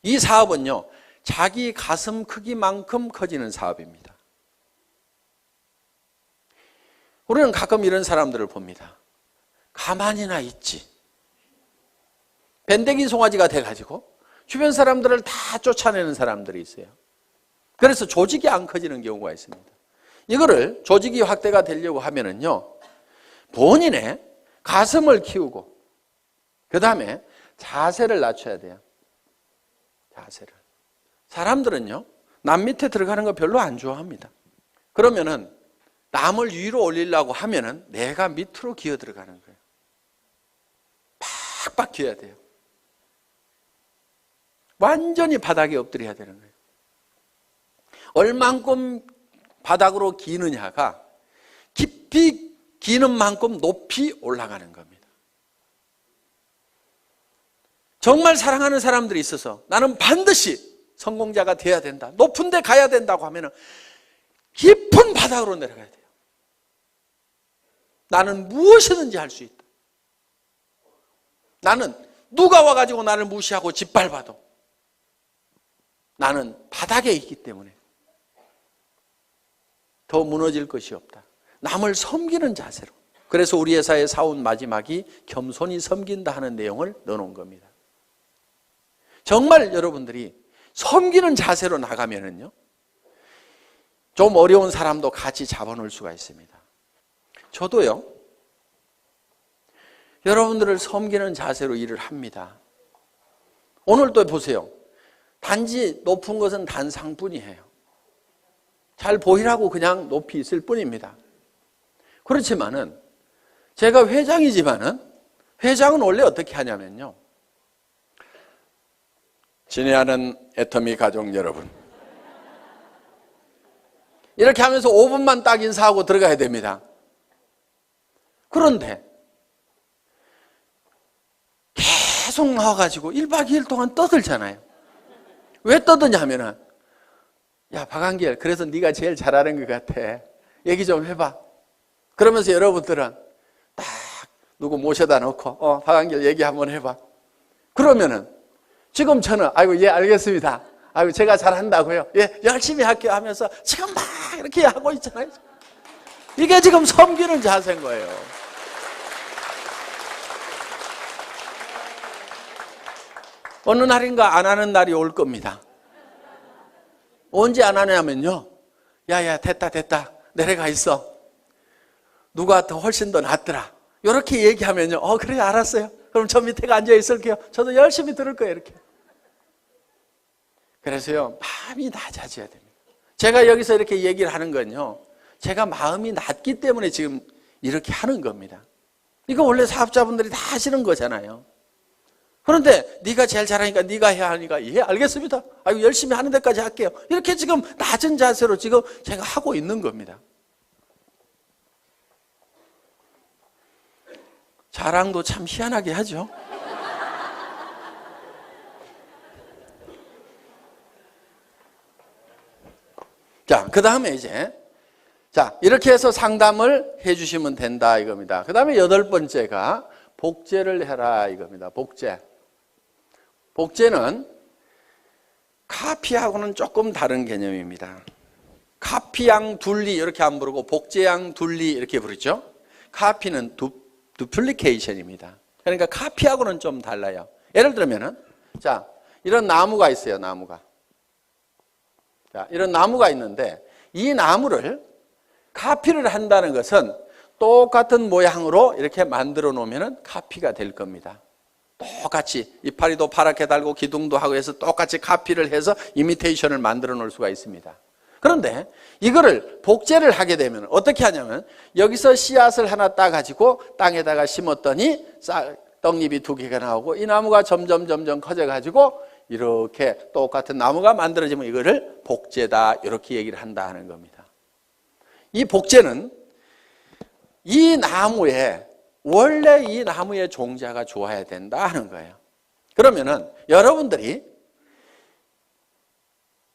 이 사업은요, 자기 가슴 크기만큼 커지는 사업입니다. 우리는 가끔 이런 사람들을 봅니다. 가만히나 있지. 밴댕이 송아지가 돼가지고 주변 사람들을 다 쫓아내는 사람들이 있어요. 그래서 조직이 안 커지는 경우가 있습니다. 이거를 조직이 확대가 되려고 하면은요, 본인의 가슴을 키우고 그 다음에 자세를 낮춰야 돼요. 자세를. 사람들은요, 남 밑에 들어가는 거 별로 안 좋아합니다. 그러면은 남을 위로 올리려고 하면은 내가 밑으로 기어 들어가는 거예요. 팍팍 기어야 돼요. 완전히 바닥에 엎드려야 되는 거예요. 얼만큼 바닥으로 기느냐가 깊이 기는 만큼 높이 올라가는 겁니다. 정말 사랑하는 사람들이 있어서 나는 반드시 성공자가 돼야 된다, 높은 데 가야 된다고 하면 깊은 바닥으로 내려가야 돼요. 나는 무엇이든지 할 수 있다. 나는 누가 와가지고 나를 무시하고 짓밟아도 나는 바닥에 있기 때문에 더 무너질 것이 없다. 남을 섬기는 자세로. 그래서 우리 회사의 사원 마지막이 겸손히 섬긴다 하는 내용을 넣어놓은 겁니다. 정말 여러분들이 섬기는 자세로 나가면은요, 좀 어려운 사람도 같이 잡아놓을 수가 있습니다. 저도요, 여러분들을 섬기는 자세로 일을 합니다. 오늘도 보세요. 단지 높은 것은 단상뿐이에요. 잘 보이라고 그냥 높이 있을 뿐입니다. 그렇지만은 제가 회장이지만은 회장은 원래 어떻게 하냐면요, 친애하는 애터미 가족 여러분, 이렇게 하면서 5분만 딱 인사하고 들어가야 됩니다. 그런데 계속 나와가지고 1박 2일 동안 떠들잖아요. 왜 떠드냐 하면은, 야 박한길, 그래서 네가 제일 잘하는 것 같아, 얘기 좀 해봐. 그러면서 여러분들은 딱 누구 모셔다 놓고 박한길 얘기 한번 해봐. 그러면은 지금 저는 아이고 예 알겠습니다, 아이고 제가 잘한다고요, 예 열심히 할게요 하면서 지금 막 이렇게 하고 있잖아요. 이게 지금 섬기는 자세인 거예요. 어느 날인가 안 하는 날이 올 겁니다. 언제 안 하냐면요, 야야 됐다 내려가 있어, 누가 더 훨씬 더 낫더라, 이렇게 얘기하면요, 그래 알았어요, 그럼 저 밑에가 앉아 있을게요, 저도 열심히 들을 거예요, 이렇게. 그래서요, 마음이 낮아져야 됩니다. 제가 여기서 이렇게 얘기를 하는 건요, 제가 마음이 낮기 때문에 지금 이렇게 하는 겁니다. 이거 원래 사업자분들이 다 하시는 거잖아요. 그런데 네가 제일 잘하니까 네가 해야 하니까 예, 알겠습니다. 아이고 열심히 하는 데까지 할게요. 이렇게 지금 낮은 자세로 지금 제가 하고 있는 겁니다. 자랑도 참 희한하게 하죠. 자, 그 다음에 이제 자, 이렇게 해서 상담을 해 주시면 된다 이겁니다. 그 다음에 8번째가 복제를 해라 이겁니다. 복제. 복제는 카피하고는 조금 다른 개념입니다. 카피양 둘리 이렇게 안 부르고 복제양 둘리 이렇게 부르죠. 카피는 두플리케이션입니다. 그러니까 카피하고는 좀 달라요. 예를 들면은 자, 이런 나무가 있어요. 나무가. 자, 이런 나무가 있는데 이 나무를 카피를 한다는 것은 똑같은 모양으로 이렇게 만들어 놓으면 카피가 될 겁니다. 똑같이 이파리도 파랗게 달고 기둥도 하고 해서 똑같이 카피를 해서 이미테이션을 만들어 놓을 수가 있습니다. 그런데 이거를 복제를 하게 되면 어떻게 하냐면 여기서 씨앗을 하나 따가지고 땅에다가 심었더니 떡잎이 2개가 나오고 이 나무가 점점 커져가지고 이렇게 똑같은 나무가 만들어지면 이거를 복제다 이렇게 얘기를 한다 하는 겁니다. 이 복제는 이 나무에 원래 이 나무의 종자가 좋아야 된다 하는 거예요. 그러면은 여러분들이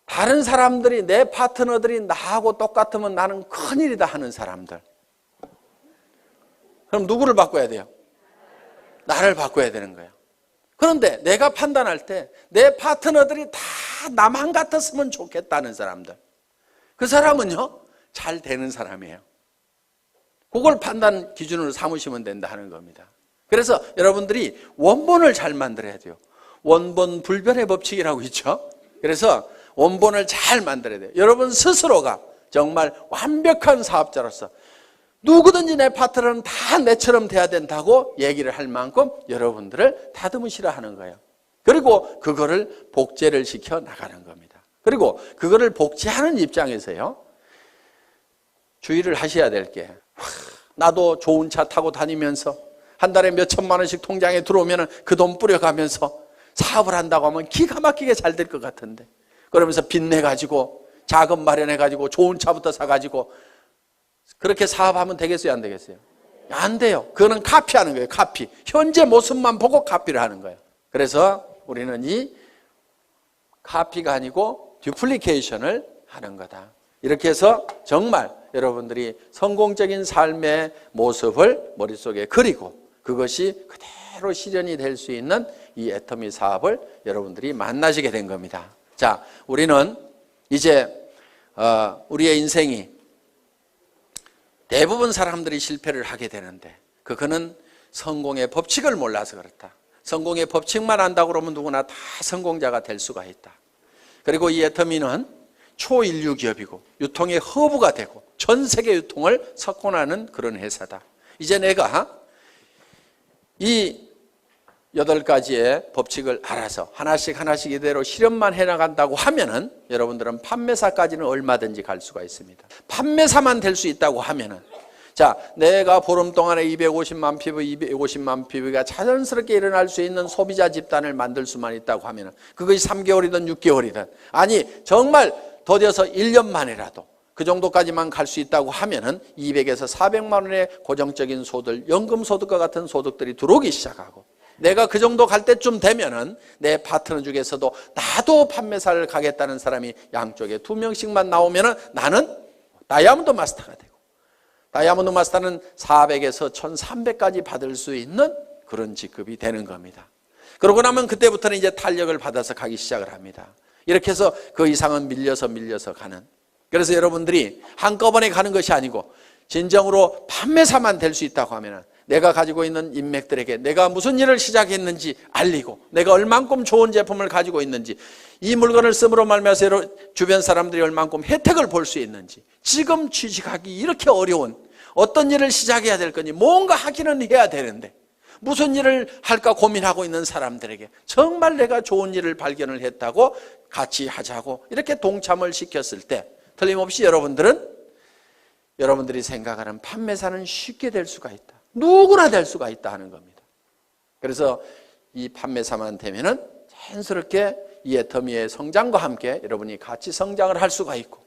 다른 사람들이 내 파트너들이 나하고 똑같으면 나는 큰일이다 하는 사람들, 그럼 누구를 바꿔야 돼요? 나를 바꿔야 되는 거예요. 그런데 내가 판단할 때 내 파트너들이 다 나만 같았으면 좋겠다는 사람들, 그 사람은요 잘 되는 사람이에요. 그걸 판단 기준으로 삼으시면 된다 하는 겁니다. 그래서 여러분들이 원본을 잘 만들어야 돼요. 원본 불변의 법칙이라고 있죠. 그래서 원본을 잘 만들어야 돼요. 여러분 스스로가 정말 완벽한 사업자로서 누구든지 내 파트너는 다 내처럼 돼야 된다고 얘기를 할 만큼 여러분들을 다듬으시라 하는 거예요. 그리고 그거를 복제를 시켜 나가는 겁니다. 그리고 그거를 복제하는 입장에서요 주의를 하셔야 될 게, 나도 좋은 차 타고 다니면서 한 달에 몇 천만 원씩 통장에 들어오면 그 돈 뿌려가면서 사업을 한다고 하면 기가 막히게 잘 될 것 같은데, 그러면서 빚내가지고 자금 마련해가지고 좋은 차부터 사가지고 그렇게 사업하면 되겠어요? 안 되겠어요? 안 돼요. 그거는 카피하는 거예요. 카피. 현재 모습만 보고 카피를 하는 거예요. 그래서 우리는 이 카피가 아니고 듀플리케이션을 하는 거다. 이렇게 해서 정말 여러분들이 성공적인 삶의 모습을 머릿속에 그리고 그것이 그대로 실현이 될 수 있는 이 애터미 사업을 여러분들이 만나시게 된 겁니다. 자, 우리는 이제 우리의 인생이 대부분 사람들이 실패를 하게 되는데 그거는 성공의 법칙을 몰라서 그렇다. 성공의 법칙만 안다고 그러면 누구나 다 성공자가 될 수가 있다. 그리고 이 애터미는 초인류 기업이고 유통의 허브가 되고 전 세계 유통을 석권하는 그런 회사다. 이제 내가 이 8가지의 법칙을 알아서 하나씩 이대로 실현만 해나간다고 하면은 여러분들은 판매사까지는 얼마든지 갈 수가 있습니다. 판매사만 될 수 있다고 하면은, 자, 내가 보름 동안에 250만 피부, 250만 피부가 자연스럽게 일어날 수 있는 소비자 집단을 만들 수만 있다고 하면은 그것이 3개월이든 6개월이든, 아니 정말 더뎌서 1년 만이라도 그 정도까지만 갈 수 있다고 하면은 200에서 400만 원의 고정적인 소득, 연금소득과 같은 소득들이 들어오기 시작하고, 내가 그 정도 갈 때쯤 되면은 내 파트너 중에서도 나도 판매사를 가겠다는 사람이 양쪽에 2명씩만 나오면은 나는 다이아몬드 마스터가 되고, 다이아몬드 마스터는 400에서 1300까지 받을 수 있는 그런 직급이 되는 겁니다. 그러고 나면 그때부터는 이제 탄력을 받아서 가기 시작을 합니다. 이렇게 해서 그 이상은 밀려서 가는. 그래서 여러분들이 한꺼번에 가는 것이 아니고 진정으로 판매사만 될 수 있다고 하면 내가 가지고 있는 인맥들에게 내가 무슨 일을 시작했는지 알리고, 내가 얼만큼 좋은 제품을 가지고 있는지, 이 물건을 씀으로 말미암아 주변 사람들이 얼만큼 혜택을 볼 수 있는지, 지금 취직하기 이렇게 어려운 어떤 일을 시작해야 될 건지, 뭔가 하기는 해야 되는데 무슨 일을 할까 고민하고 있는 사람들에게 정말 내가 좋은 일을 발견을 했다고 같이 하자고 이렇게 동참을 시켰을 때 틀림없이 여러분들이 생각하는 판매사는 쉽게 될 수가 있다. 누구나 될 수가 있다 하는 겁니다. 그래서 이 판매사만 되면은 자연스럽게 이 애터미의 성장과 함께 여러분이 같이 성장을 할 수가 있고,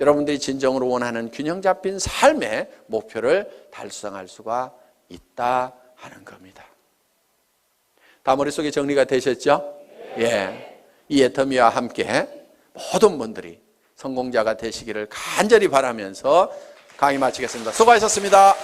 여러분들이 진정으로 원하는 균형 잡힌 삶의 목표를 달성할 수가 있다 하는 겁니다. 다 머릿속에 정리가 되셨죠? 예. 이 애터미와 함께 모든 분들이 성공자가 되시기를 간절히 바라면서 강의 마치겠습니다. 수고하셨습니다.